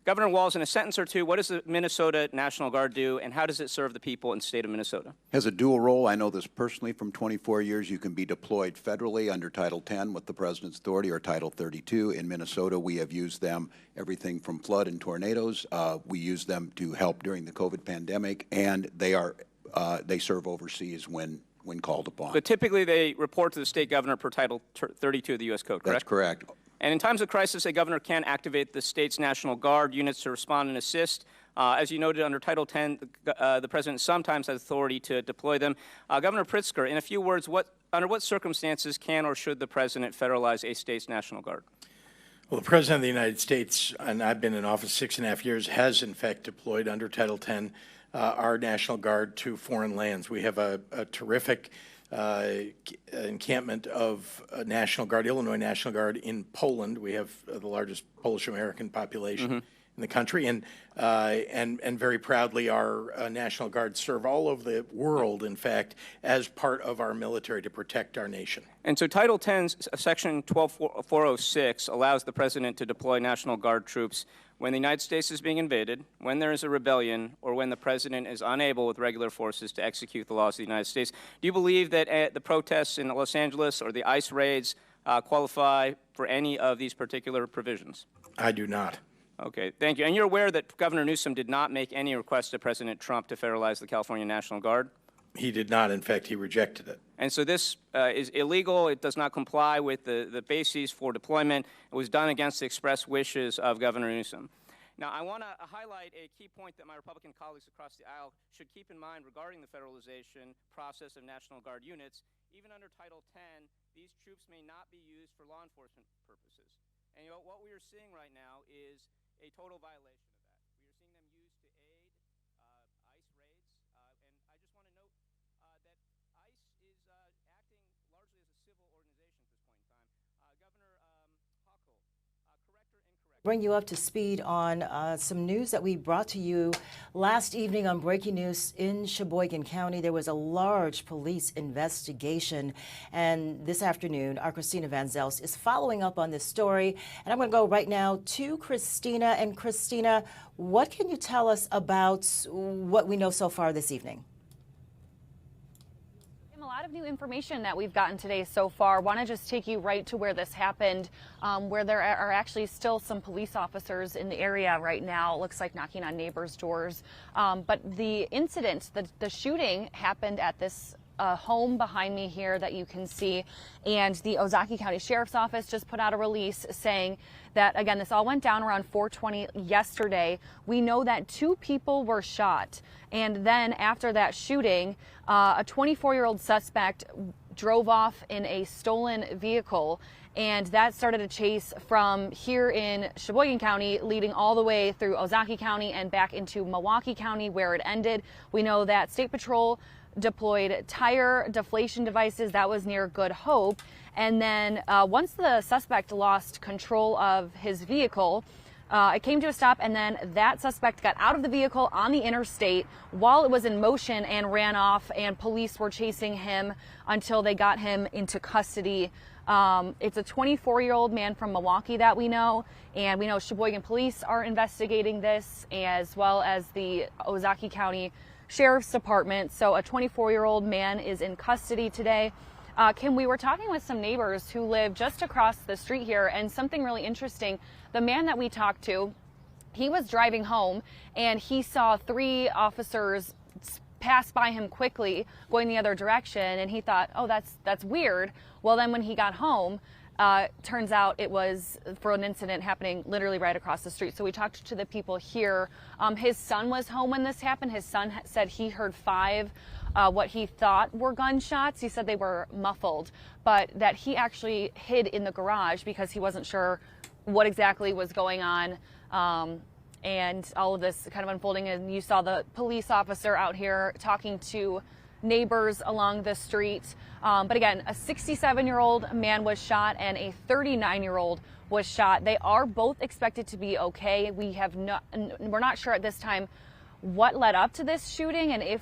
Governor Walz, in a sentence or two, what does the Minnesota National Guard do, and how does it serve the people in the state of Minnesota? Has a dual role. I know this personally from 24 years. You can be deployed federally under Title 10 with the President's authority or Title 32. In Minnesota, we have used them everything from flood and tornadoes. We use them to help during the COVID pandemic, and they serve overseas when called upon. But typically they report to the state governor per Title 32 of the U.S. Code, correct? That's correct. And in times of crisis, a governor can activate the state's National Guard units to respond and assist. As you noted, under Title 10, the president sometimes has authority to deploy them. Governor Pritzker, in a few words, under what circumstances can or should the president federalize a state's National Guard? Well, the President of the United States, and I've been in office 6.5 years, has in fact deployed under Title 10 our National Guard to foreign lands. We have a terrific encampment of National Guard, Illinois National Guard in Poland. We have the largest Polish-American population in the country, and very proudly our National Guard serve all over the world, in fact, as part of our military to protect our nation. And so Title 10, Section 12406, allows the president to deploy National Guard troops when the United States is being invaded, when there is a rebellion, or when the president is unable with regular forces to execute the laws of the United States. Do you believe that the protests in Los Angeles or the ICE raids qualify for any of these particular provisions? I do not. Okay, thank you. And you're aware that Governor Newsom did not make any request to President Trump to federalize the California National Guard? He did not. In fact, he rejected it. And so this is illegal. It does not comply with the bases for deployment. It was done against the express wishes of Governor Newsom. Now, I want to highlight a key point that my Republican colleagues across the aisle should keep in mind regarding the federalization process of National Guard units. Even under Title 10, these troops may not be used for law enforcement purposes. And what we are seeing right now is a total violation of that. We are seeing them used to aid ICE raids, and I just want to note that ICE is acting largely as a civil organization at this point in time. Governor Hochul, correct or incorrect? Bring you up to speed on some news that we brought to you last evening on Breaking News in Sheboygan County. There was a large police investigation, and this afternoon, our Christina Van Zelst is following up on this story. And I'm going to go right now to Christina. And Christina, what can you tell us about what we know so far this evening? A lot of new information that we've gotten today so far. Want to just take you right to where this happened, where there are actually still some police officers in the area right now. It looks like knocking on neighbors' doors. But the incident, the shooting happened at this home behind me here that you can see, and the Ozaukee County Sheriff's Office just put out a release saying that, again, this all went down around 4:20 yesterday. We know that 2 people were shot, and then after that shooting, a 24-year-old suspect drove off in a stolen vehicle, and that started a chase from here in Sheboygan County, leading all the way through Ozaukee County and back into Milwaukee County, where it ended. We know that State Patrol deployed tire deflation devices. That was near Good Hope. And then once the suspect lost control of his vehicle, it came to a stop, and then that suspect got out of the vehicle on the interstate while it was in motion and ran off, and police were chasing him until they got him into custody. It's a 24-year-old man from Milwaukee that we know, and we know Sheboygan police are investigating this, as well as the Ozaukee County Sheriff's Department. So a 24-year-old man is in custody today. Kim, we were talking with some neighbors who live just across the street here, and something really interesting. The man that we talked to, he was driving home and he saw 3 officers pass by him quickly going the other direction, and he thought, oh, that's weird. Well, then when he got home, turns out it was for an incident happening literally right across the street. So we talked to the people here. His son was home when this happened. His son said he heard 5 what he thought were gunshots. He said they were muffled, but that he actually hid in the garage because he wasn't sure what exactly was going on. And all of this kind of unfolding, and you saw the police officer out here talking to neighbors along the street. But again, a 67-year-old man was shot and a 39-year-old was shot. They are both expected to be okay. We're not sure at this time what led up to this shooting, and if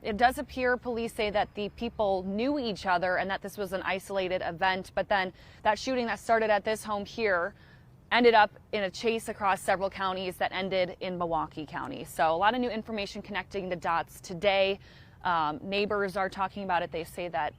it does appear, police say that the people knew each other and that this was an isolated event. But then that shooting that started at this home here ended up in a chase across several counties that ended in Milwaukee County. So a lot of new information connecting the dots today. Neighbors are talking about it. They say that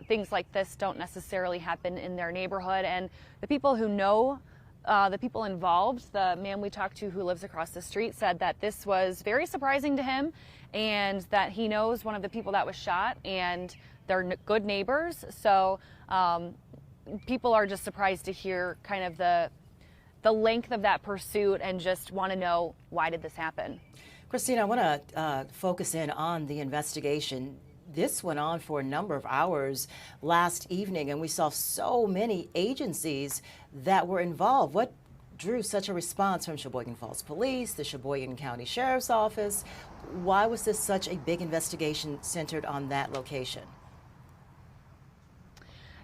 things like this don't necessarily happen in their neighborhood. And the people who know the people involved, the man we talked to who lives across the street, said that this was very surprising to him and that he knows one of the people that was shot and they're good neighbors. So people are just surprised to hear kind of the length of that pursuit and just want to know, why did this happen? Christina, I want to focus in on the investigation. This went on for a number of hours last evening, and we saw so many agencies that were involved. What drew such a response from Sheboygan Falls Police, the Sheboygan County Sheriff's Office? Why was this such a big investigation centered on that location?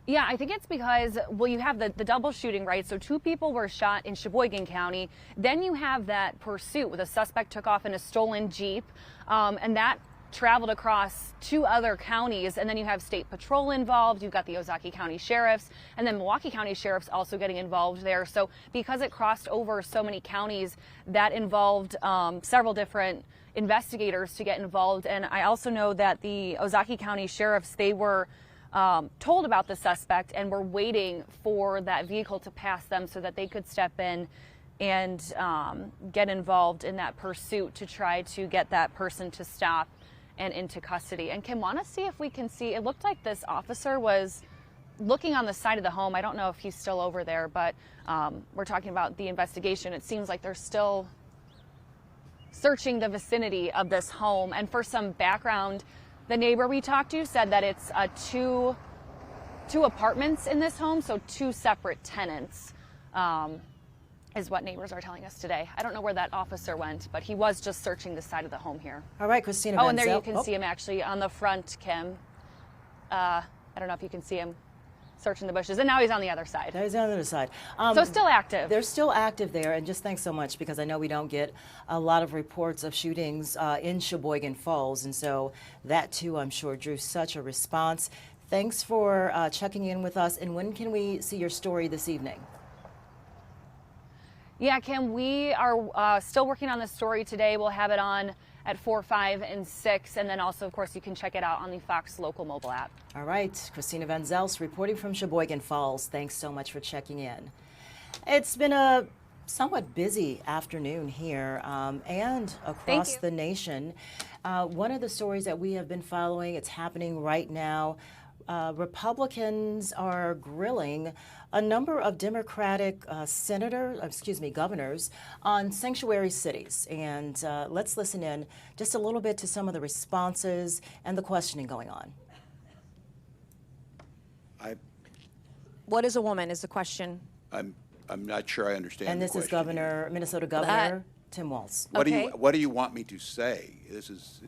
Yeah, I think it's because, well, you have the double shooting, right? So 2 people were shot in Sheboygan County. Then you have that pursuit where the suspect took off in a stolen Jeep, and that traveled across 2 other counties. And then you have state patrol involved. You've got the Ozaukee County Sheriffs, and then Milwaukee County Sheriffs also getting involved there. So because it crossed over so many counties, that involved several different investigators to get involved. And I also know that the Ozaukee County Sheriffs, they were told about the suspect and were waiting for that vehicle to pass them so that they could step in and get involved in that pursuit to try to get that person to stop and into custody. And Kim, want to see if we can see, it looked like this officer was looking on the side of the home. I don't know if he's still over there, but we're talking about the investigation. It seems like they're still searching the vicinity of this home. And for some background, the neighbor we talked to said that it's 2 apartments in this home, so 2 separate tenants, is what neighbors are telling us today. I don't know where that officer went, but he was just searching the side of the home here. All right, Christina. Oh, and there you can see him actually on the front, Kim. I don't know if you can see him searching the bushes, and now he's on the other side. Now he's on the other side. So still active. They're still active there, and just thanks so much, because I know we don't get a lot of reports of shootings in Sheboygan Falls, and so that too, I'm sure, drew such a response. Thanks for checking in with us, and when can we see your story this evening? Yeah, Kim, we are still working on the story today. We'll have it on at 4, 5, and 6. And then also, of course, you can check it out on the Fox local mobile app. All right. Christina Van Zels reporting from Sheboygan Falls. Thanks so much for checking in. It's been a somewhat busy afternoon here and across the nation. One of the stories that we have been following, it's happening right now. Republicans are grilling a number of Democratic governors on sanctuary cities. And let's listen in just a little bit to some of the responses and the questioning going on. What is a woman is the question. I'm not sure I understand. And this is Minnesota Governor Tim Walz. What do you want me to say? This is.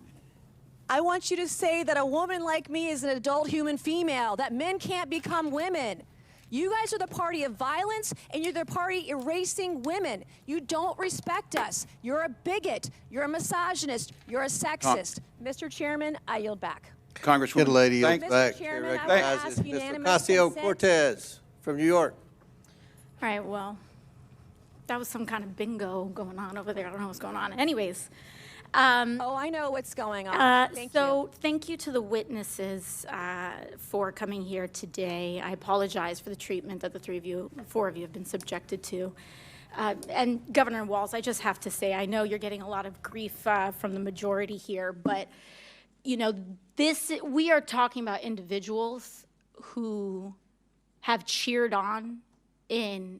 I want you to say that a woman like me is an adult human female, that men can't become women. You guys are the party of violence, and you're the party erasing women. You don't respect us. You're a bigot. You're a misogynist. You're a sexist. Mr. Chairman, I yield back. Congresswoman. Good lady, yield Mr. back. Chairman, I would ask Mr. unanimous consent. Ocasio-Cortez from New York. All right, well, that was some kind of bingo going on over there. I don't know what's going on. Anyways, Oh, I know what's going on. Thank you to the witnesses for coming here today. I apologize for the treatment that the four of you have been subjected to. And Governor Walz, I just have to say, I know you're getting a lot of grief from the majority here, but you know, we are talking about individuals who have cheered on an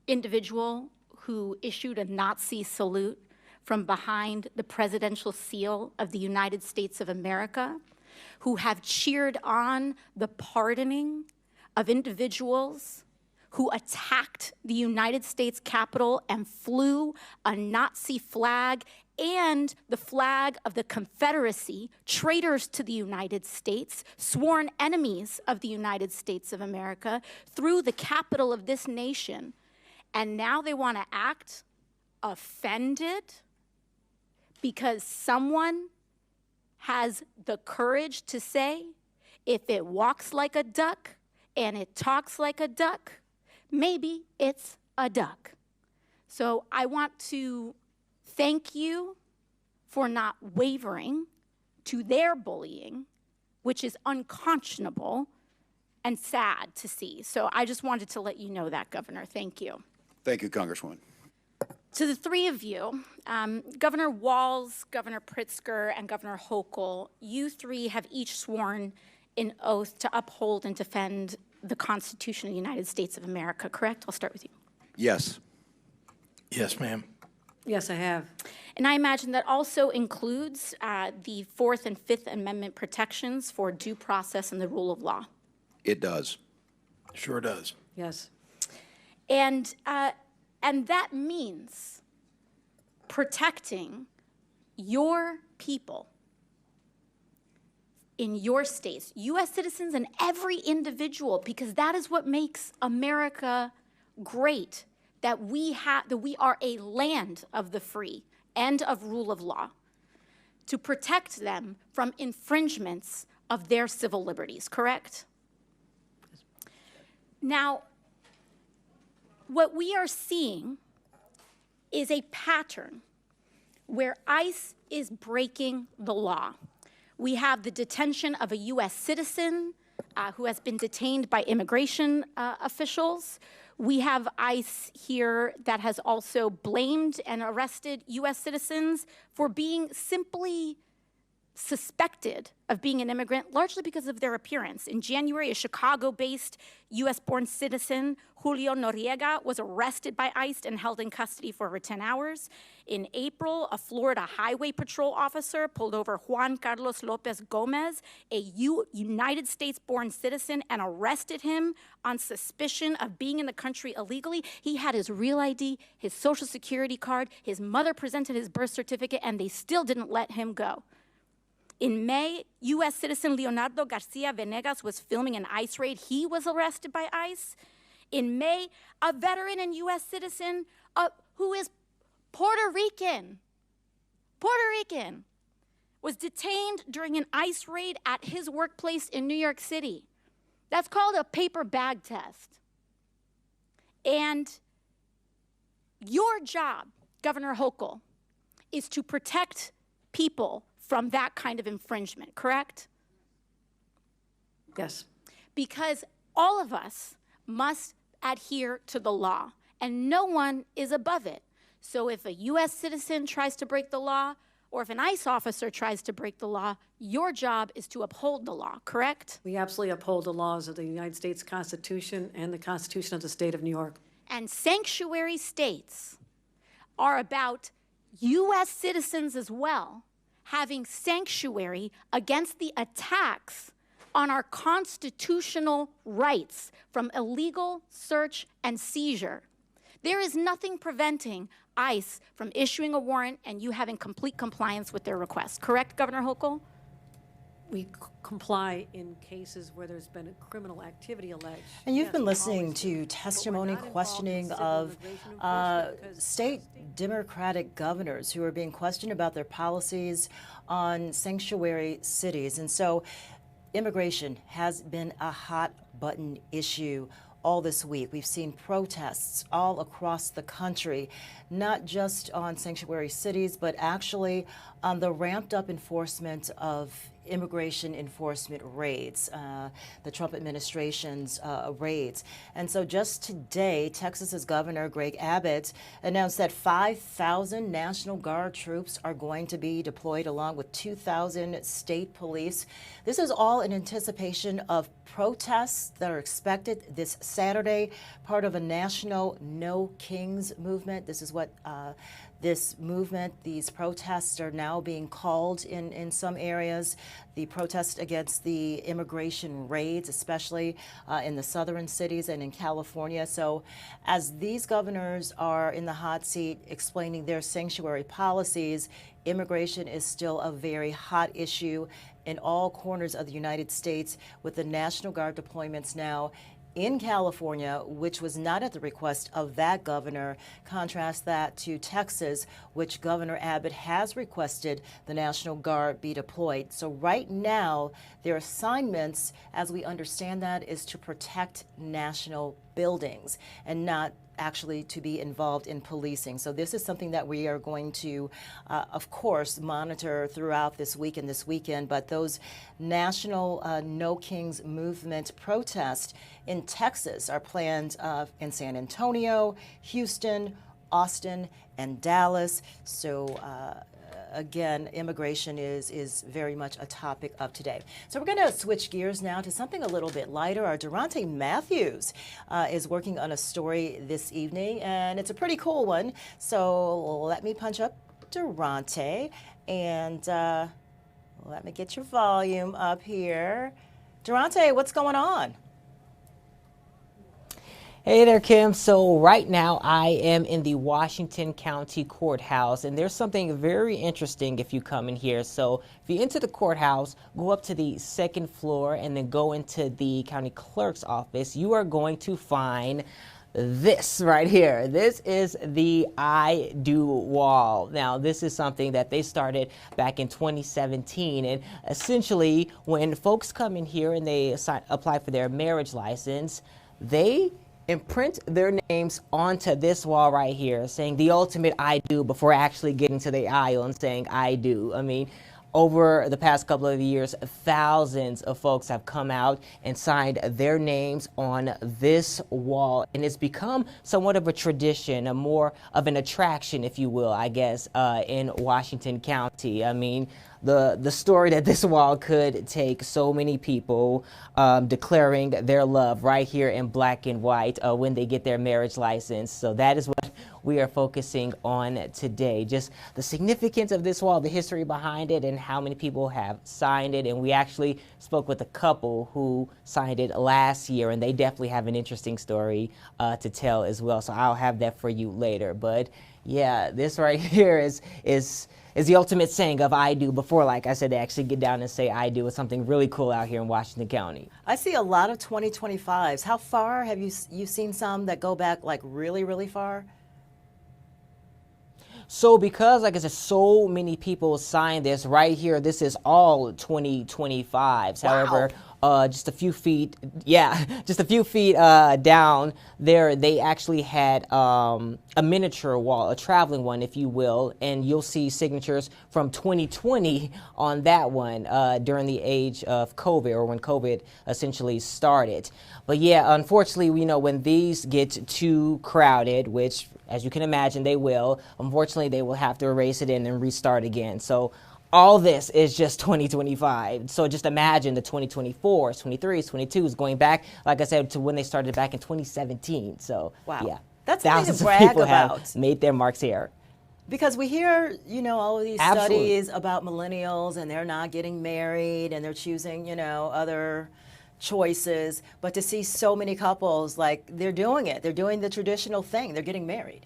individual who issued a Nazi salute from behind the presidential seal of the United States of America, who have cheered on the pardoning of individuals who attacked the United States Capitol and flew a Nazi flag and the flag of the Confederacy, traitors to the United States, sworn enemies of the United States of America, through the capital of this nation. And now they want to act offended because someone has the courage to say, if it walks like a duck and it talks like a duck, maybe it's a duck. So I want to thank you for not wavering to their bullying, which is unconscionable and sad to see. So I just wanted to let you know that, Governor. Thank you. Thank you, Congresswoman. To the three of you, Governor Walz, Governor Pritzker, and Governor Hochul, you three have each sworn an oath to uphold and defend the Constitution of the United States of America, correct? I'll start with you. Yes. Yes, ma'am. Yes, I have. And I imagine that also includes the Fourth and Fifth Amendment protections for due process and the rule of law. It does. Sure does. Yes. And that means protecting your people in your states, U.S. citizens and every individual, because that is what makes America great, that we are a land of the free and of rule of law, to protect them from infringements of their civil liberties, correct? Now, what we are seeing is a pattern where ICE is breaking the law. We have the detention of a U.S. citizen who has been detained by immigration officials. We have ICE here that has also blamed and arrested U.S. citizens for being simply suspected of being an immigrant, largely because of their appearance. In January, a Chicago-based U.S.-born citizen, Julio Noriega, was arrested by ICE and held in custody for over 10 hours. In April, a Florida Highway Patrol officer pulled over Juan Carlos Lopez Gomez, a United States-born citizen, and arrested him on suspicion of being in the country illegally. He had his real ID, his Social Security card, his mother presented his birth certificate, and they still didn't let him go. In May, U.S. citizen Leonardo Garcia Venegas was filming an ICE raid. He was arrested by ICE. In May, a veteran and U.S. citizen who is Puerto Rican, was detained during an ICE raid at his workplace in New York City. That's called a paper bag test. And your job, Governor Hochul, is to protect people from that kind of infringement, correct? Yes. Because all of us must adhere to the law, and no one is above it. So if a U.S. citizen tries to break the law, or if an ICE officer tries to break the law, your job is to uphold the law, correct? We absolutely uphold the laws of the United States Constitution and the Constitution of the state of New York. And sanctuary states are about U.S. citizens as well, having sanctuary against the attacks on our constitutional rights from illegal search and seizure. There is nothing preventing ICE from issuing a warrant and you having complete compliance with their request. Correct, Governor Hochul? We comply in cases where there's been a criminal activity alleged. And you've been listening to testimony, questioning of state Democratic governors who are being questioned about their policies on sanctuary cities. And so immigration has been a hot button issue all this week. We've seen protests all across the country, not just on sanctuary cities, but actually on the ramped up enforcement of immigration enforcement raids, the Trump administration's raids. And so just today, Texas's Governor Greg Abbott announced that 5,000 National Guard troops are going to be deployed along with 2,000 state police. This is all in anticipation of protests that are expected this Saturday, part of a national No Kings movement. This is what this movement, these protests are now being called in some areas. The protest against the immigration raids, especially in the southern cities and in California. So as these governors are in the hot seat explaining their sanctuary policies, immigration is still a very hot issue in all corners of the United States, with the National Guard deployments now in California, which was not at the request of that governor. Contrast that to Texas, which Governor Abbott has requested the National Guard be deployed. So right now, their assignments, as we understand that, is to protect national buildings and not actually to be involved in policing. So this is something that we are going to, of course, monitor throughout this week and this weekend. But those national No Kings movement protests in Texas are planned in San Antonio, Houston, Austin, and Dallas. So again, immigration is very much a topic of today. So we're going to switch gears now to something a little bit lighter. Our Durante Matthews is working on a story this evening, and it's a pretty cool one. So let me punch up Durante, and let me get your volume up here. Durante, what's going on? Hey there, Kim. So right now I am in the Washington County Courthouse, and there's something very interesting if you come in here. So if you enter the courthouse, go up to the second floor and then go into the county clerk's office, you are going to find this right here. This is the I Do wall. Now, this is something that they started back in 2017. And essentially, when folks come in here and they apply for their marriage license, they imprint their names onto this wall right here, saying the ultimate I do before actually getting to the aisle and saying I do. I mean, over the past couple of years, thousands of folks have come out and signed their names on this wall. And it's become somewhat of a tradition, a more of an attraction, if you will, I guess, in Washington County. I mean, the story that this wall could take so many people declaring their love right here in black and white when they get their marriage license. So that is what we are focusing on today. Just the significance of this wall, the history behind it, and how many people have signed it. And we actually spoke with a couple who signed it last year, and they definitely have an interesting story to tell as well. So I'll have that for you later. But yeah, this right here is the ultimate saying of I do before, like I said, they actually get down and say I do. It's something really cool out here in Washington County. I see a lot of 2025s. How far have you seen some that go back like really, really far? So because, like I said, so many people signed this right here, this is all 2025s. Wow. However, just a few feet, just a few feet down there, they actually had a miniature wall, a traveling one, if you will, and you'll see signatures from 2020 on that one during the age of COVID, or when COVID essentially started. But yeah, unfortunately, we know when these get too crowded, which, as you can imagine, they will, unfortunately, they will have to erase it in and restart again. So all this is just 2025. So just imagine the 2024s, 23s, 22s going back, like I said, to when they started back in 2017. So wow, yeah, that's thousands something of to brag people about. have made their marks here. Because we hear, all of these Absolutely. studies about millennials and they're not getting married and they're choosing, other choices. But to see so many couples, like, they're doing it. They're doing the traditional thing. They're getting married.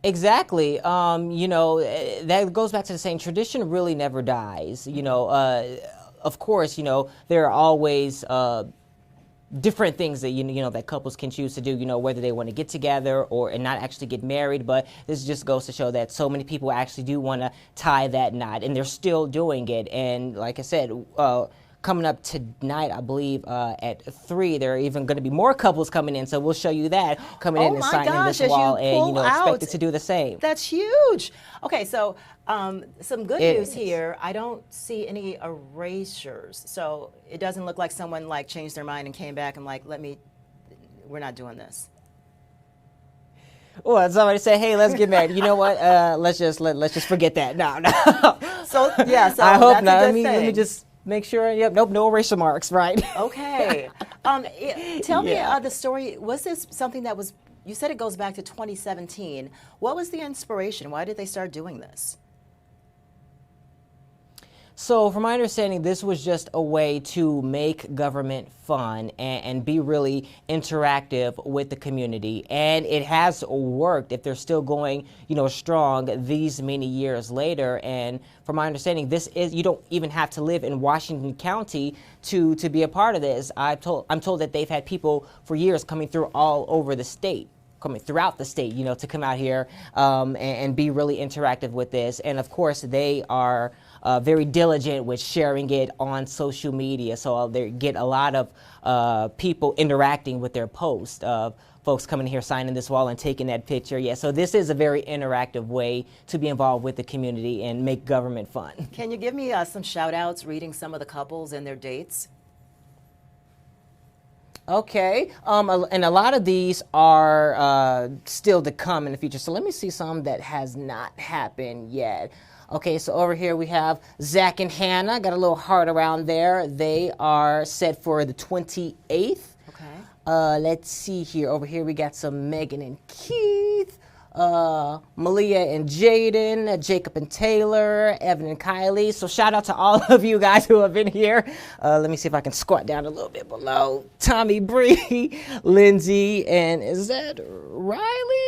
Exactly. That goes back to the saying, tradition really never dies. Of course, there are always different things that that couples can choose to do, whether they want to get together and not actually get married. But this just goes to show that so many people actually do want to tie that knot, and they're still doing it. And like I said, coming up tonight, I believe, at 3. There are even going to be more couples coming in, so we'll show you that coming in and signing this wall, and expected to do the same. That's huge. Okay, so some good news here. I don't see any erasures, so it doesn't look like someone like changed their mind and came back and like, we're not doing this. Well, somebody say, "Hey, let's get married." You know what? Let's just forget that. No. So yeah, so I hope that's not. a good Let me thing. just make sure. Yep. Nope. No erasure marks. Right. Okay. Tell me the story. Was this something that was? You said it goes back to 2017. What was the inspiration? Why did they start doing this? So from my understanding, this was just a way to make government fun and be really interactive with the community. And it has worked if they're still going, strong these many years later. And from my understanding, you don't even have to live in Washington County to be a part of this. I'm told that they've had people for years coming through all over the state. Coming throughout the state, to come out here and be really interactive with this. And of course, they are very diligent with sharing it on social media. So they get a lot of people interacting with their post of folks coming here, signing this wall and taking that picture. Yeah, so this is a very interactive way to be involved with the community and make government fun. Can you give me some shout outs reading some of the couples and their dates? Okay, and a lot of these are still to come in the future. So let me see some that has not happened yet. Okay, so over here we have Zach and Hannah. Got a little heart around there. They are set for the 28th. Okay. Let's see here. Over here we got some Megan and Keith. Malia and Jaden, Jacob and Taylor, Evan and Kylie. So shout out to all of you guys who have been here. Let me see if I can squat down a little bit below. Tommy Bree, Lindsay, and is that Riley?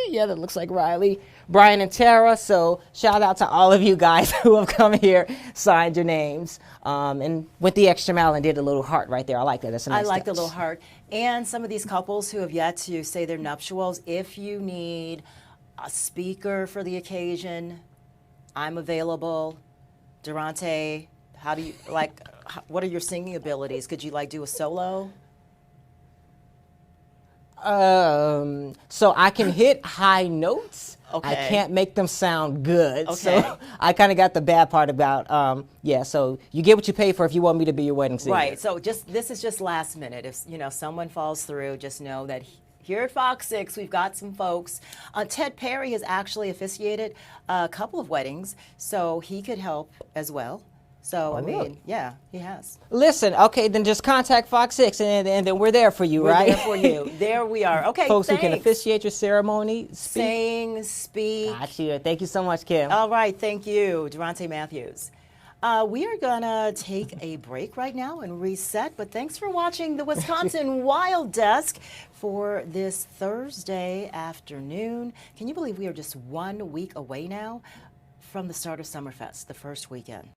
Yeah, that looks like Riley. Brian and Tara. So shout out to all of you guys who have come here, signed your names, and went the extra mile and did a little heart right there. I like that. That's a nice I like touch. the little heart. And some of these couples who have yet to say their nuptials, if you need a speaker for the occasion, I'm available. Durante, how do you what are your singing abilities? Could you do a solo? So I can hit high notes. Okay. I can't make them sound good. Okay. So I kind of got the bad part about, so you get what you pay for if you want me to be your wedding singer. Right. So this is just last minute. If someone falls through, just know that here at Fox 6, we've got some folks. Ted Perry has actually officiated a couple of weddings, so he could help as well. So, really? Yeah, he has. Listen, okay, then just contact Fox 6 and then we're there for you, right? We're there for you. There we are. Okay, folks thanks. who can officiate your ceremony, speak. Sing, speak. Got you. Thank you so much, Kim. All right, thank you, Durante Matthews. We are going to take a break right now and reset, but thanks for watching the Wisconsin Wild Desk for this Thursday afternoon. Can you believe we are just 1 week away now from the start of Summerfest, the first weekend?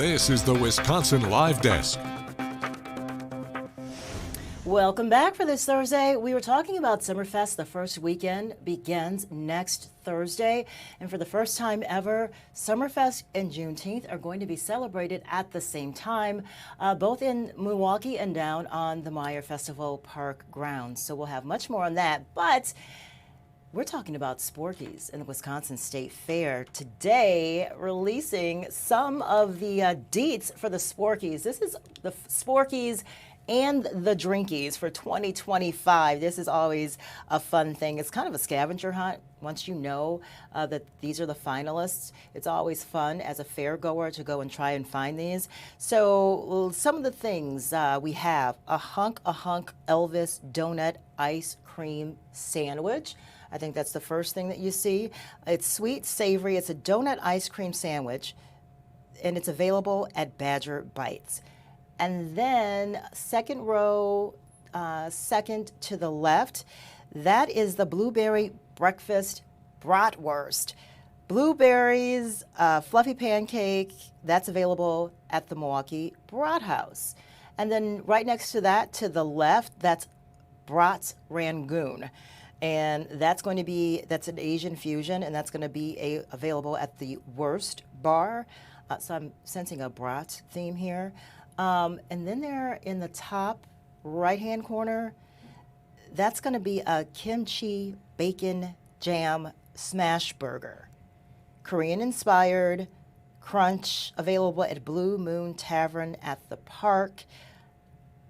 This is the Wisconsin Live Desk. Welcome back for this Thursday. We were talking about Summerfest. The first weekend begins next Thursday. And for the first time ever, Summerfest and Juneteenth are going to be celebrated at the same time, both in Milwaukee and down on the Meyer Festival Park grounds. So we'll have much more on that. But we're talking about Sporkies in the Wisconsin State Fair today, releasing some of the deets for the Sporkies. This is the Sporkies and the Drinkies for 2025. This is always a fun thing. It's kind of a scavenger hunt. Once you know that these are the finalists, it's always fun as a fair goer to go and try and find these. So some of the things we have: a hunk Elvis donut ice cream sandwich. I think that's the first thing that you see. It's sweet, savory. It's a donut ice cream sandwich, and it's available at Badger Bites. And then second row, second to the left, that is the blueberry breakfast bratwurst. Blueberries, fluffy pancake, that's available at the Milwaukee Brat House. And then right next to that, to the left, that's Brat's Rangoon. And that's going to be, that's an Asian fusion, and that's going to be available at the Wurst Bar. So I'm sensing a brat theme here. And then there in the top right-hand corner, that's going to be a kimchi bacon jam smash burger. Korean-inspired, crunch, available at Blue Moon Tavern at the park.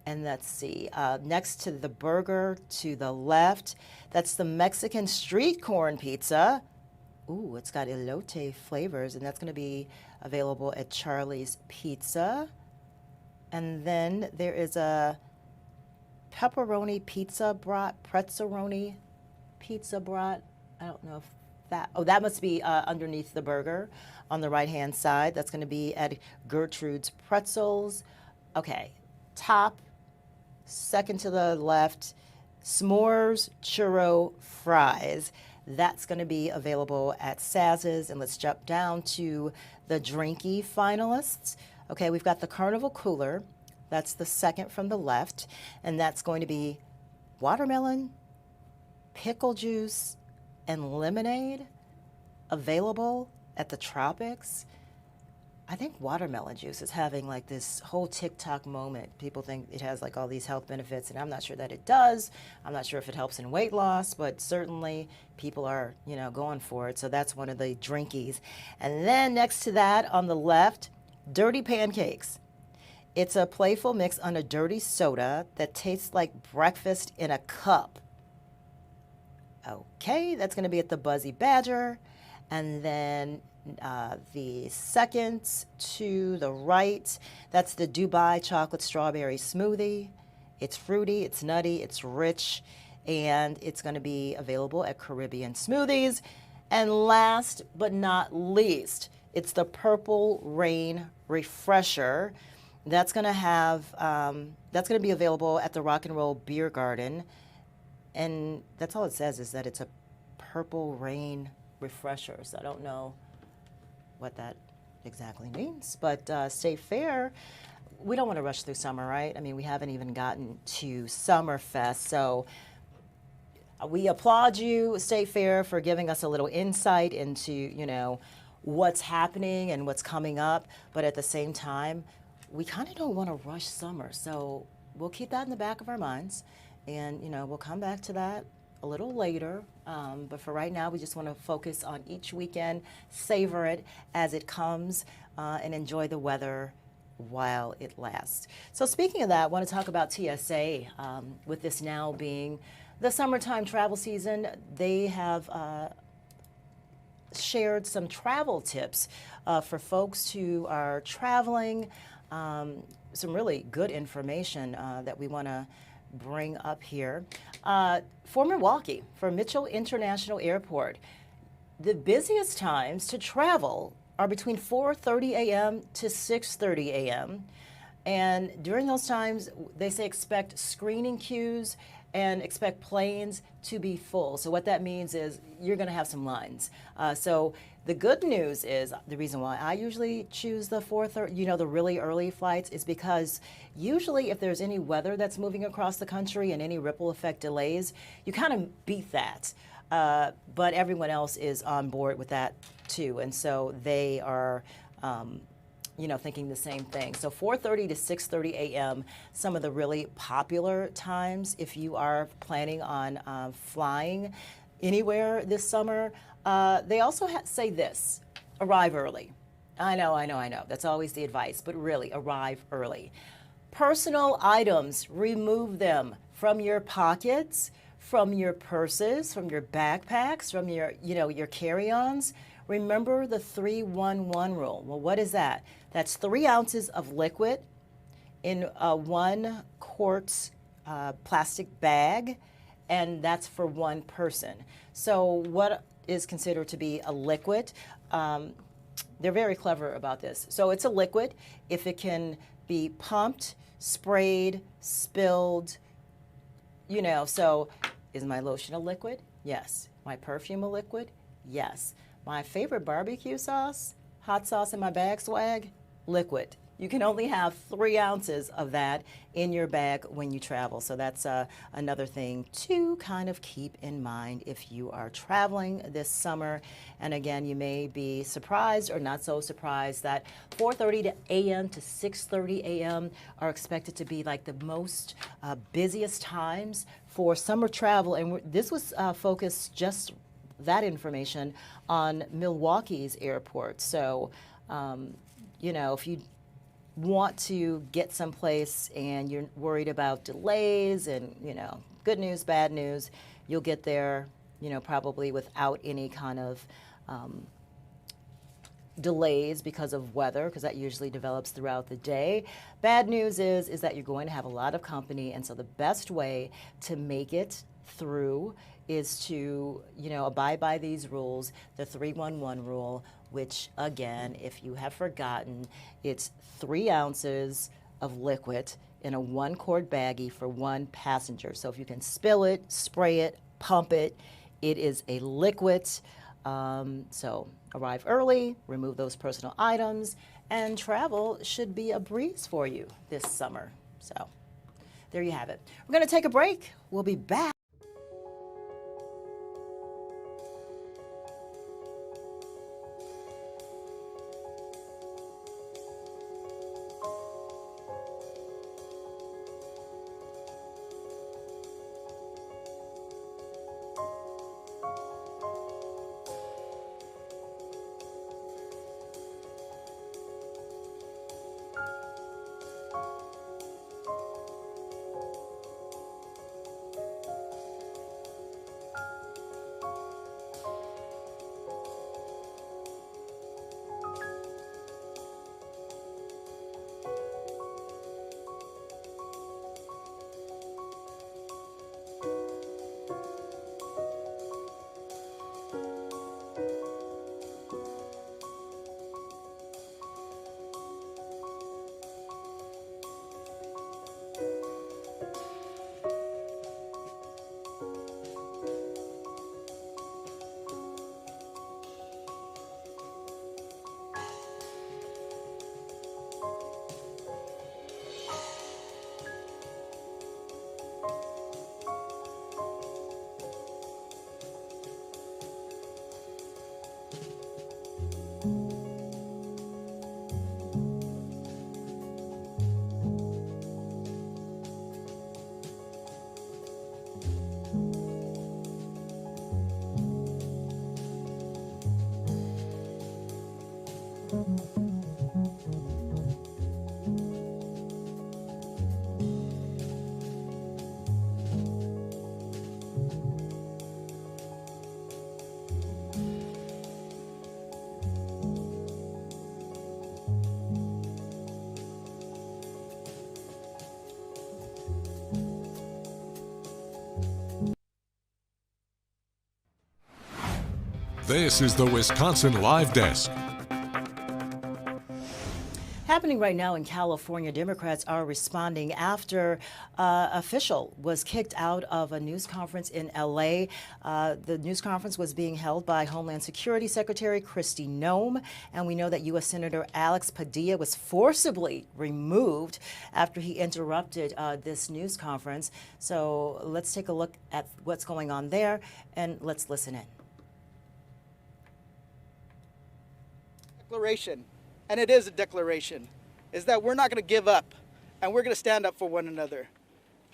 And let's see, next to the burger to the left, that's the Mexican street corn pizza. Ooh, it's got elote flavors, and that's going to be available at Charlie's Pizza. And then there is a pepperoni pizza brat, pretzeroni pizza brat. I don't know if that, oh, that must be underneath the burger on the right-hand side. That's going to be at Gertrude's Pretzels. Okay, top, second to the left, s'mores churro fries. That's going to be available at Saz's. And let's jump down to the drinky finalists. Okay, we've got the Carnival Cooler. That's the second from the left. And that's going to be watermelon, pickle juice, and lemonade available at the Tropics. I think watermelon juice is having like this whole TikTok moment. People think it has like all these health benefits, and I'm not sure that it does. I'm not sure if it helps in weight loss, but certainly people are, you know, going for it. So that's one of the drinkies. And then next to that on the left, Dirty Pancakes. It's a playful mix on a dirty soda that tastes like breakfast in a cup. Okay, that's going to be at the Buzzy Badger. And then the second to the right, that's the Dubai Chocolate Strawberry Smoothie. It's fruity, it's nutty, it's rich, and it's going to be available at Caribbean Smoothies. And last but not least, it's the Purple Rain Refresher. That's going to have, that's going to be available at the Rock and Roll Beer Garden. And that's all it says, is that it's a Purple Rain Refresher. So I don't know what that exactly means. But State Fair, we don't want to rush through summer, right? I mean, we haven't even gotten to Summerfest. So we applaud you, State Fair, for giving us a little insight into, you know, what's happening and what's coming up. But at the same time, we kind of don't want to rush summer. So we'll keep that in the back of our minds. And, you know, we'll come back to that a little later. But for right now, we just want to focus on each weekend, savor it as it comes, and enjoy the weather while it lasts. So speaking of that, I want to talk about TSA. With this now being the summertime travel season, they have shared some travel tips for folks who are traveling, some really good information that we want to bring up here. For Milwaukee, for Mitchell International Airport, the busiest times to travel are between 4:30 a.m. to 6:30 a.m. And during those times, they say expect screening queues and expect planes to be full. So what that means is you're going to have some lines. So the good news is, the reason why I usually choose the 4:30, the really early flights, is because usually if there's any weather that's moving across the country and any ripple effect delays, you kind of beat that. But everyone else is on board with that too. And so they are, thinking the same thing. So 4:30 to 6:30 a.m., some of the really popular times if you are planning on flying anywhere this summer. They also say this: arrive early. I know. That's always the advice, but really, arrive early. Personal items, remove them from your pockets, from your purses, from your backpacks, from your carry-ons. Remember the 3-1-1 rule. Well, what is that? That's 3 ounces of liquid in a 1 quart plastic bag, and that's for one person. So what is considered to be a liquid? They're very clever about this. So it's a liquid if it can be pumped, sprayed, spilled, so is my lotion a liquid? Yes. My perfume a liquid? Yes. My favorite barbecue sauce, hot sauce in my bag swag, liquid. You can only have 3 ounces of that in your bag when you travel. So that's another thing to kind of keep in mind if you are traveling this summer. And again, you may be surprised or not so surprised that 4:30 a.m. to 6:30 a.m. are expected to be like the most busiest times for summer travel. And this was focused, just that information, on Milwaukee's airport. So, if you want to get someplace and you're worried about delays and, good news, bad news, you'll get there, probably without any kind of delays because of weather, because that usually develops throughout the day. Bad news is that you're going to have a lot of company, and so the best way to make it through is to, abide by these rules, the 3-1-1 rule, which, again, if you have forgotten, it's 3 ounces of liquid in a 1 quart baggie for one passenger. So if you can spill it, spray it, pump it, it is a liquid. So arrive early, remove those personal items, and travel should be a breeze for you this summer. So there you have it. We're going to take a break. We'll be back. This is the Wisconsin Live Desk. Happening right now in California, Democrats are responding after official was kicked out of a news conference in L.A. The news conference was being held by Homeland Security Secretary Kristi Noem, and we know that U.S. Senator Alex Padilla was forcibly removed after he interrupted this news conference. So let's take a look at what's going on there, and let's listen in. Declaration, and it is a declaration, is that we're not going to give up, and we're going to stand up for one another,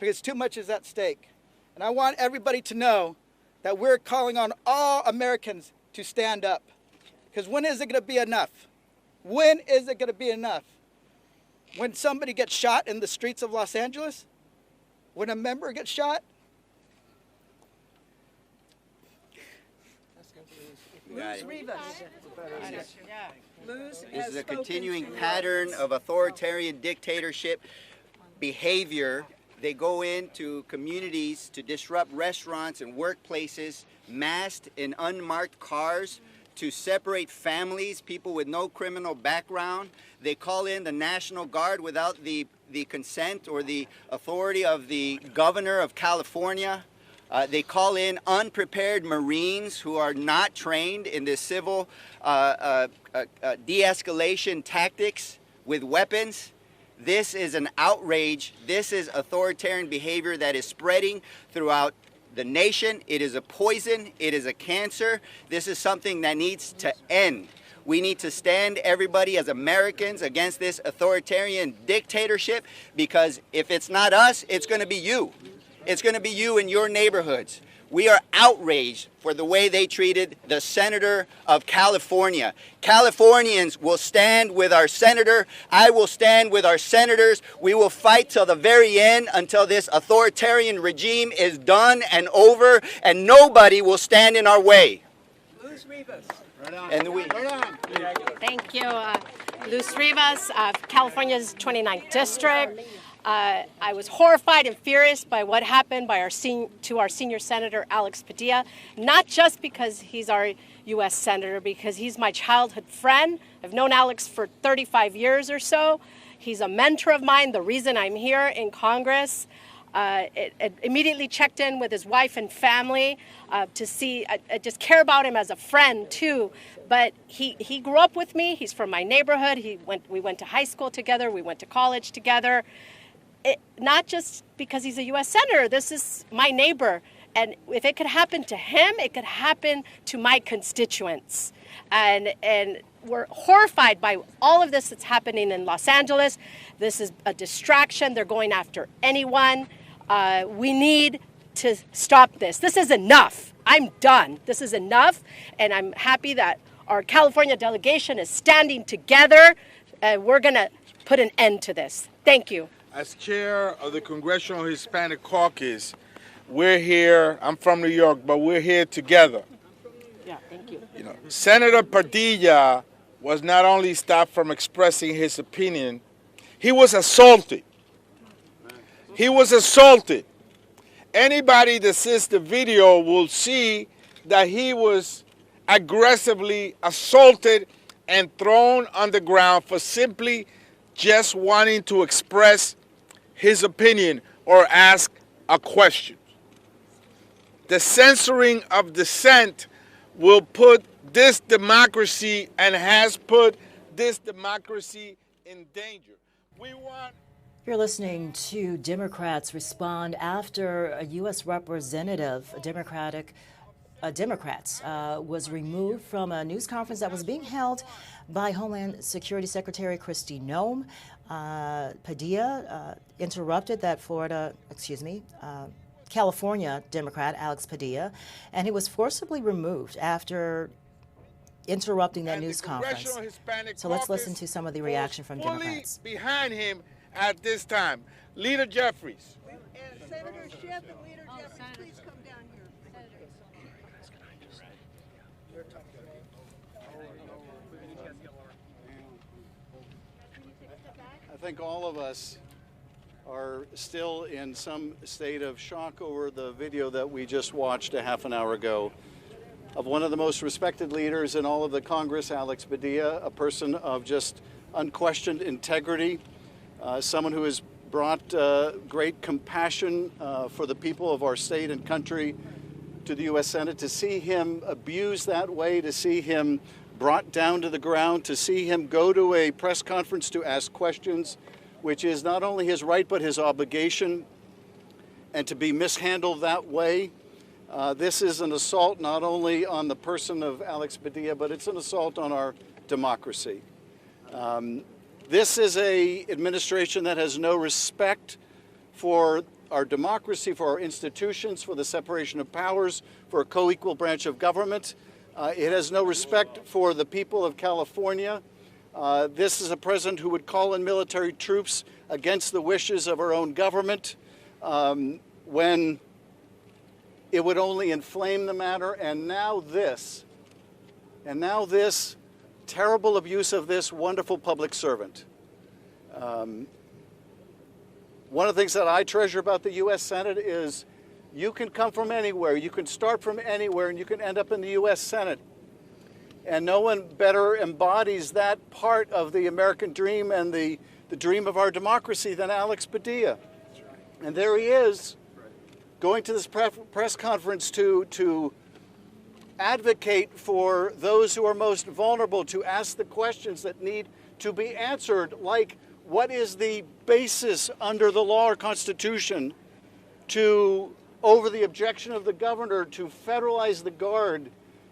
because too much is at stake. And I want everybody to know that we're calling on all Americans to stand up, because when is it going to be enough? When is it going to be enough? When somebody gets shot in the streets of Los Angeles? When a member gets shot? Luz Rivas. This is a continuing pattern of authoritarian dictatorship behavior. They go into communities to disrupt restaurants and workplaces, masked in unmarked cars, to separate families, people with no criminal background. They call in the National Guard without the consent or the authority of the governor of California. They call in unprepared Marines who are not trained in the civil de-escalation tactics with weapons. This is an outrage. This is authoritarian behavior that is spreading throughout the nation. It is a poison. It is a cancer. This is something that needs to end. We need to stand, everybody, as Americans against this authoritarian dictatorship, because if it's not us, it's going to be you. It's going to be you in your neighborhoods. We are outraged for the way they treated the senator of California. Californians will stand with our senator. I will stand with our senators. We will fight till the very end until this authoritarian regime is done and over, and nobody will stand in our way. Luz Rivas. And we. Thank you. Luz Rivas, California's 29th district. I was horrified and furious by what happened by our senior senator, Alex Padilla, not just because he's our U.S. senator, because he's my childhood friend. I've known Alex for 35 years or so. He's a mentor of mine, the reason I'm here in Congress. It immediately checked in with his wife and family to see, I just care about him as a friend too. But he grew up with me. He's from my neighborhood. We went to high school together. We went to college together. Not just because he's a U.S. senator. This is my neighbor. And if it could happen to him, it could happen to my constituents. And we're horrified by all of this that's happening in Los Angeles. This is a distraction. They're going after anyone. We need to stop this. This is enough. I'm done. This is enough. And I'm happy that our California delegation is standing together. We're going to put an end to this. Thank you. As chair of the Congressional Hispanic Caucus, we're here. I'm from New York, but we're here together. Yeah, thank you. Senator Padilla was not only stopped from expressing his opinion, he was assaulted. He was assaulted. Anybody that sees the video will see that he was aggressively assaulted and thrown on the ground for simply just wanting to express his opinion or ask a question. The censoring of dissent will put this democracy and has put this democracy in danger. You're listening to Democrats respond after a U.S. representative, Democrats, was removed from a news conference that was being held by Homeland Security Secretary Kristi Noem. Padilla interrupted that California Democrat, Alex Padilla, and he was forcibly removed after interrupting that news conference. So let's listen to some of the reaction from Democrats. Behind him at this time, Leader Jeffries. And Senator Schiff and Leader Jeffries, please come down here. I think all of us are still in some state of shock over the video that we just watched a half an hour ago of one of the most respected leaders in all of the Congress, Alex Padilla, a person of just unquestioned integrity, someone who has brought great compassion for the people of our state and country to the U.S. Senate. To see him abused that way, to see him brought down to the ground, to see him go to a press conference to ask questions, which is not only his right but his obligation, and to be mishandled that way. This is an assault not only on the person of Alex Padilla, but it's an assault on our democracy. This is an administration that has no respect for our democracy, for our institutions, for the separation of powers, for a co-equal branch of government. It has no respect for the people of California. This is a president who would call in military troops against the wishes of our own government when it would only inflame the matter. And now this terrible abuse of this wonderful public servant. One of the things that I treasure about the U.S. Senate is you can come from anywhere, you can start from anywhere, and you can end up in the U.S. Senate. And no one better embodies that part of the American dream and the dream of our democracy than Alex Padilla. And there he is, going to this press conference to advocate for those who are most vulnerable, to ask the questions that need to be answered, like what is the basis under the law or Constitution to, over the objection of the governor, to federalize the Guard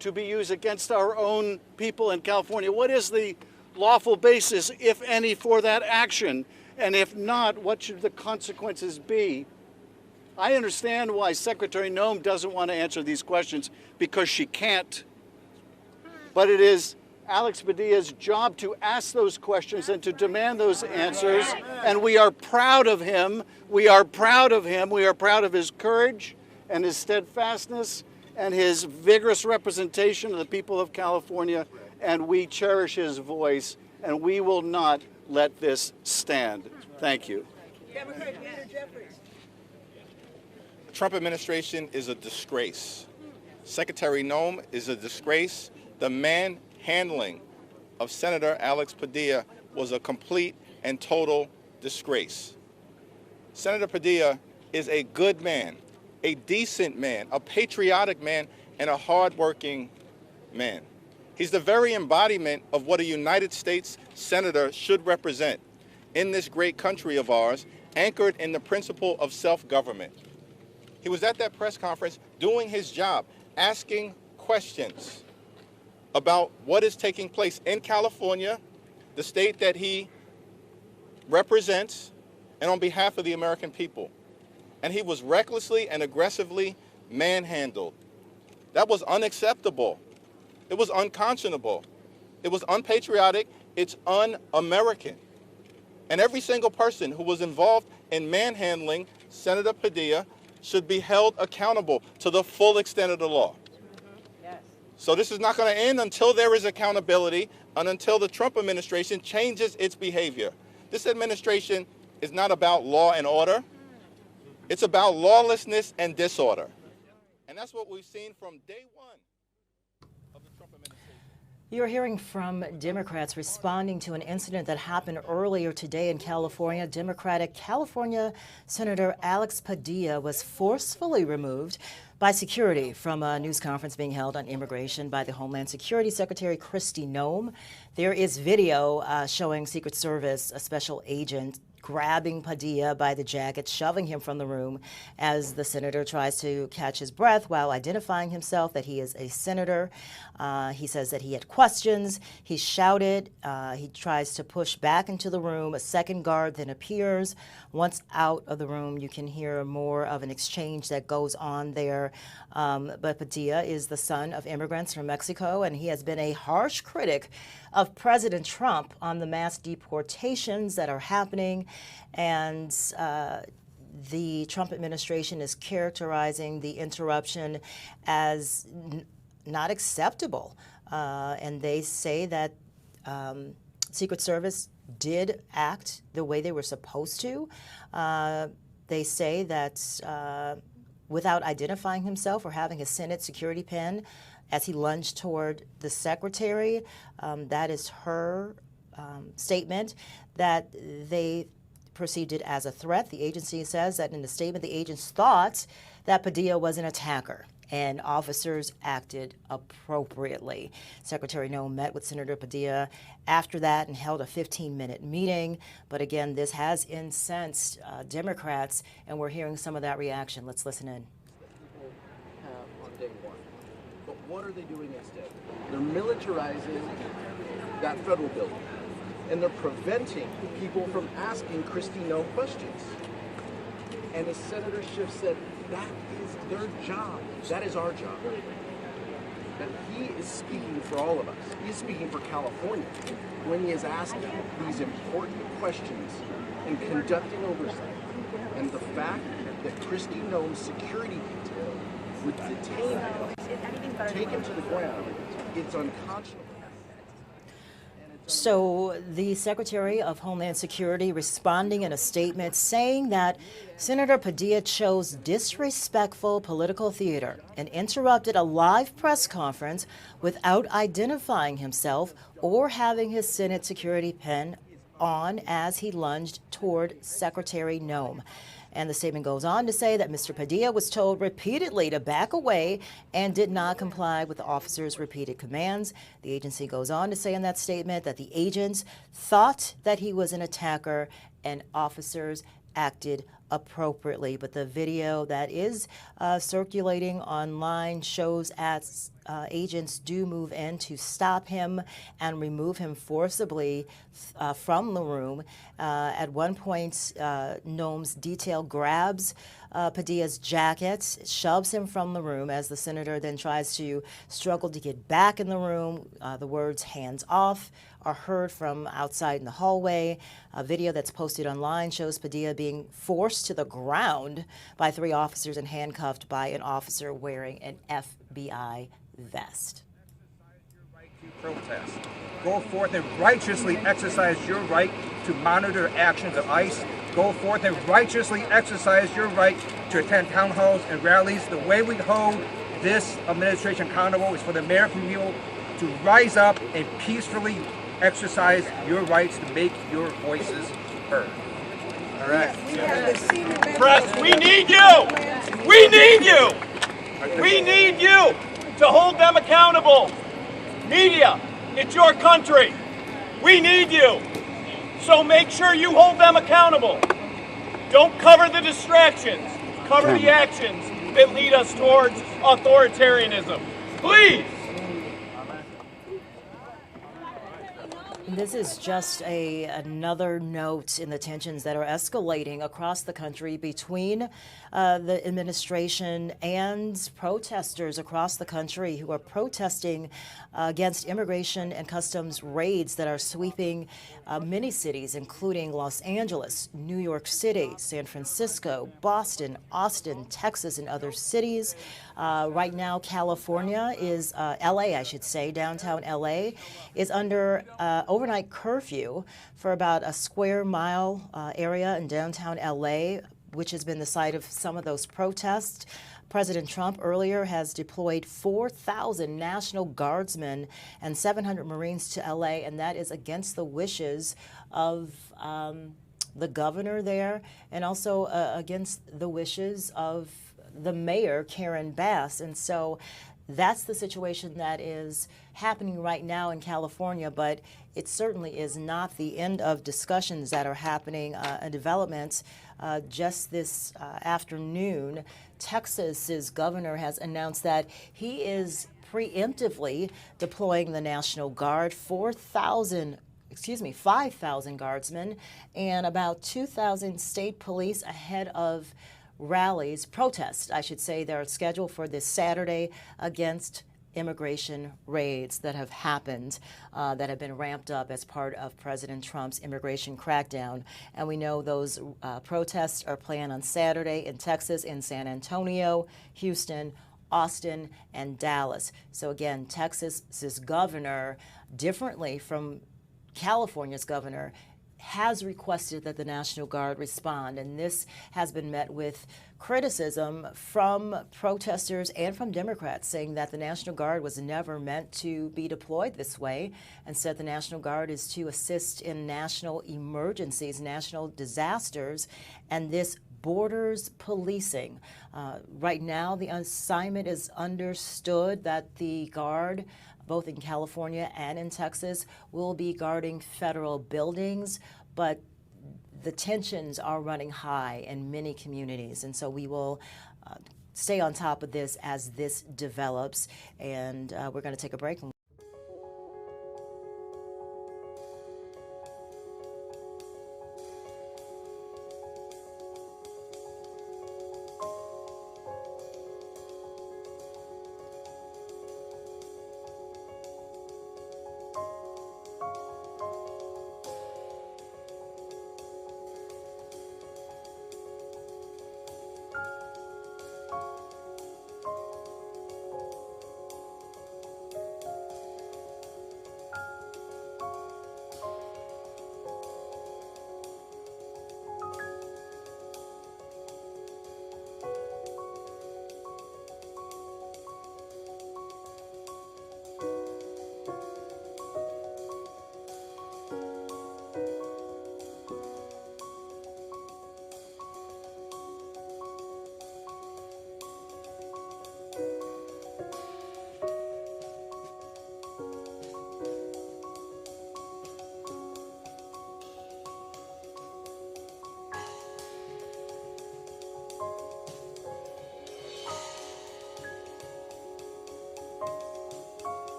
to be used against our own people in California? What is the lawful basis, if any, for that action? And if not, what should the consequences be? I understand why Secretary Noem doesn't want to answer these questions, because she can't. But it is Alex Padilla's job to ask those questions and to demand those answers. And we are proud of him. We are proud of him. We are proud of his courage and his steadfastness and his vigorous representation of the people of California. And we cherish his voice, and we will not let this stand. Thank you. The Trump administration is a disgrace. Secretary Noem is a disgrace. The manhandling of Senator Alex Padilla was a complete and total disgrace. Senator Padilla is a good man, a decent man, a patriotic man, and a hardworking man. He's the very embodiment of what a United States senator should represent in this great country of ours, anchored in the principle of self-government. He was at that press conference doing his job, asking questions about what is taking place in California, the state that he represents, and on behalf of the American people. And he was recklessly and aggressively manhandled. That was unacceptable. It was unconscionable. It was unpatriotic. It's un-American. And every single person who was involved in manhandling Senator Padilla should be held accountable to the full extent of the law. So this is not going to end until there is accountability and until the Trump administration changes its behavior. This administration is not about law and order. It's about lawlessness and disorder. And that's what we've seen from day one of the Trump administration. You're hearing from Democrats responding to an incident that happened earlier today in California. Democratic California Senator Alex Padilla was forcefully removed by security from a news conference being held on immigration by the Homeland Security Secretary Kristi Noem. There is video showing Secret Service, a special agent, grabbing Padilla by the jacket, shoving him from the room as the senator tries to catch his breath while identifying himself that he is a senator. He says that he had questions. He shouted. He tries to push back into the room. A second guard then appears. Once out of the room, you can hear more of an exchange that goes on there. But Padilla is the son of immigrants from Mexico, and he has been a harsh critic of President Trump on the mass deportations that are happening. And the Trump administration is characterizing the interruption as not acceptable. And they say that Secret Service did act the way they were supposed to. They say that without identifying himself or having a Senate security pen as he lunged toward the secretary, that is her statement that they perceived it as a threat. The agency says that in the statement, the agents thought that Padilla was an attacker, and officers acted appropriately. Secretary Noem met with Senator Padilla after that and held a 15-minute meeting. But again, this has incensed Democrats, and we're hearing some of that reaction. Let's listen in. On day one. But what are they doing instead? They're militarizing that federal building, and they're preventing people from asking Kristi Noem questions. And as Senator Schiff said, that is their job. That is our job. But he is speaking for all of us. He is speaking for California when he is asking these important questions and conducting oversight. And the fact that Kristi Noem's security detail would detain him, take him to the ground, it's unconscionable. So the Secretary of Homeland Security responding in a statement saying that Senator Padilla chose disrespectful political theater and interrupted a live press conference without identifying himself or having his Senate security pen on as he lunged toward Secretary Noem. And the statement goes on to say that Mr. Padilla was told repeatedly to back away and did not comply with the officer's repeated commands. The agency goes on to say in that statement that the agents thought that he was an attacker and officers acted appropriately. But the video that is circulating online shows as agents do move in to stop him and remove him forcibly from the room. At one point, Noem's detail grabs Padilla's jacket, shoves him from the room as the senator then tries to struggle to get back in the room. The words "hands off" are heard from outside in the hallway. A video that's posted online shows Padilla being forced to the ground by 3 officers and handcuffed by an officer wearing an FBI vest. Protest. Go forth and righteously exercise your right to monitor actions of ICE. Go forth and righteously exercise your right to attend town halls and rallies. The way we hold this administration accountable is for the American people to rise up and peacefully exercise your rights to make your voices heard. All right. Press, we need you! We need you! We need you to hold them accountable. Media, it's your country. We need you. So make sure you hold them accountable. Don't cover the distractions. Cover the actions that lead us towards authoritarianism. Please. This is just another note in the tensions that are escalating across the country between the administration and protesters across the country who are protesting against immigration and customs raids that are sweeping many cities, including Los Angeles, New York City, San Francisco, Boston, Austin, Texas, and other cities. Right now, California is, LA, I should say, downtown LA, is under overnight curfew for about a square mile area in downtown LA, which has been the site of some of those protests. President Trump earlier has deployed 4,000 National Guardsmen and 700 Marines to LA, and that is against the wishes of the governor there and also against the wishes of the mayor, Karen Bass. And so that's the situation that is happening right now in California, but it certainly is not the end of discussions that are happening and developments. Just this afternoon, Texas's governor has announced that he is preemptively deploying the National Guard, 5,000 guardsmen, and about 2,000 state police ahead of rallies, protests, I should say, that are scheduled for this Saturday against immigration raids that have happened, that have been ramped up as part of President Trump's immigration crackdown. And we know those protests are planned on Saturday in Texas, in San Antonio, Houston, Austin, and Dallas. So again, Texas's governor, differently from California's governor, has requested that the National Guard respond, and this has been met with criticism from protesters and from Democrats, saying that the National Guard was never meant to be deployed this way, and said the National Guard is to assist in national emergencies, national disasters, and this borders policing. Right now, the assignment is understood that the Guard, both in California and in Texas, will be guarding federal buildings, but the tensions are running high in many communities, and so we will stay on top of this as this develops, and we're going to take a break.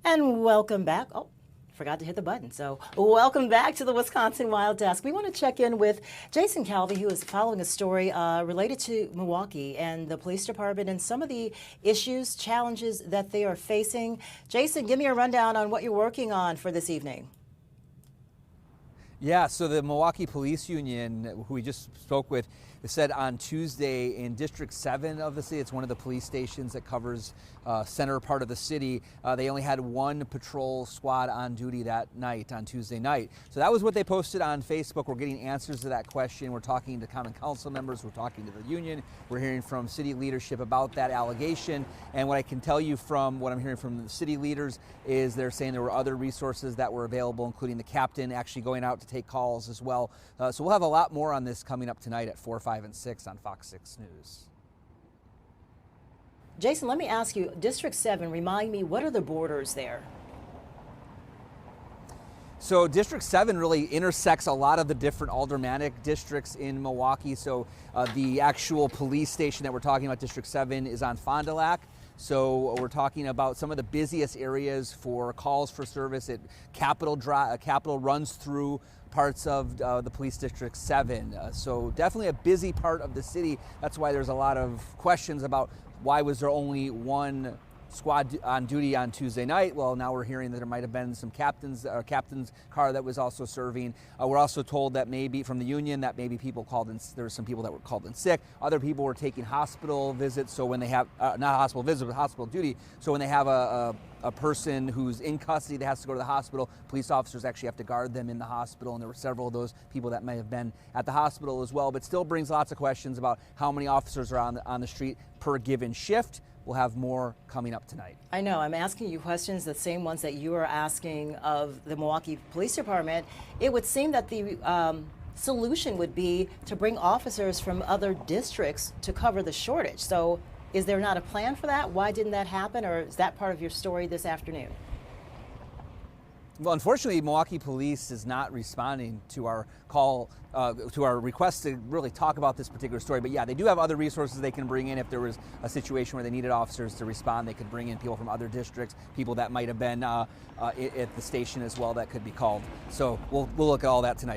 And welcome back. Oh, forgot to hit the button. So welcome back to the Wisconsin Wild Desk. We want to check in with Jason Calvi, who is following a story related to Milwaukee and the police department and some of the issues, challenges that they are facing. Jason, give me a rundown on what you're working on for this evening. Yeah, so the Milwaukee Police Union, who we just spoke with, said on Tuesday in District 7 of the city, it's one of the police stations that covers center part of the city, they only had one patrol squad on duty that night, on Tuesday night. So that was what they posted on Facebook. We're getting answers to that question. We're talking to common council members. We're talking to the union. We're hearing from city leadership about that allegation. And what I can tell you from what I'm hearing from the city leaders is they're saying there were other resources that were available, including the captain actually going out to take calls as well. So we'll have a lot more on this coming up tonight at 4, 5, and 6 on FOX 6 News. Jason, let me ask you, District 7, remind me, what are the borders there? So District 7 really intersects a lot of the different aldermanic districts in Milwaukee. So the actual police station that we're talking about, District 7, is on Fond du Lac. So we're talking about some of the busiest areas for calls for service. Capitol runs through parts of the police district 7. So definitely a busy part of the city. That's why there's a lot of questions about why was there only one squad on duty on Tuesday night. Well, now we're hearing that there might have been some captain's car that was also serving. We're also told that maybe from the union that maybe people called in, there were some people that were called in sick. Other people were taking hospital visits. So when they have, not hospital visits, but hospital duty. So when they have a person who's in custody that has to go to the hospital, police officers actually have to guard them in the hospital. And there were several of those people that may have been at the hospital as well, but still brings lots of questions about how many officers are on the street per given shift. We'll have more coming up tonight. I know, I'm asking you questions, the same ones that you are asking of the Milwaukee Police Department. It would seem that the solution would be to bring officers from other districts to cover the shortage. So is there not a plan for that? Why didn't that happen? Or is that part of your story this afternoon? Well, unfortunately, Milwaukee Police is not responding to our call, to our request to really talk about this particular story. But yeah, they do have other resources they can bring in if there was a situation where they needed officers to respond. They could bring in people from other districts, people that might have been at the station as well that could be called. So we'll look at all that tonight.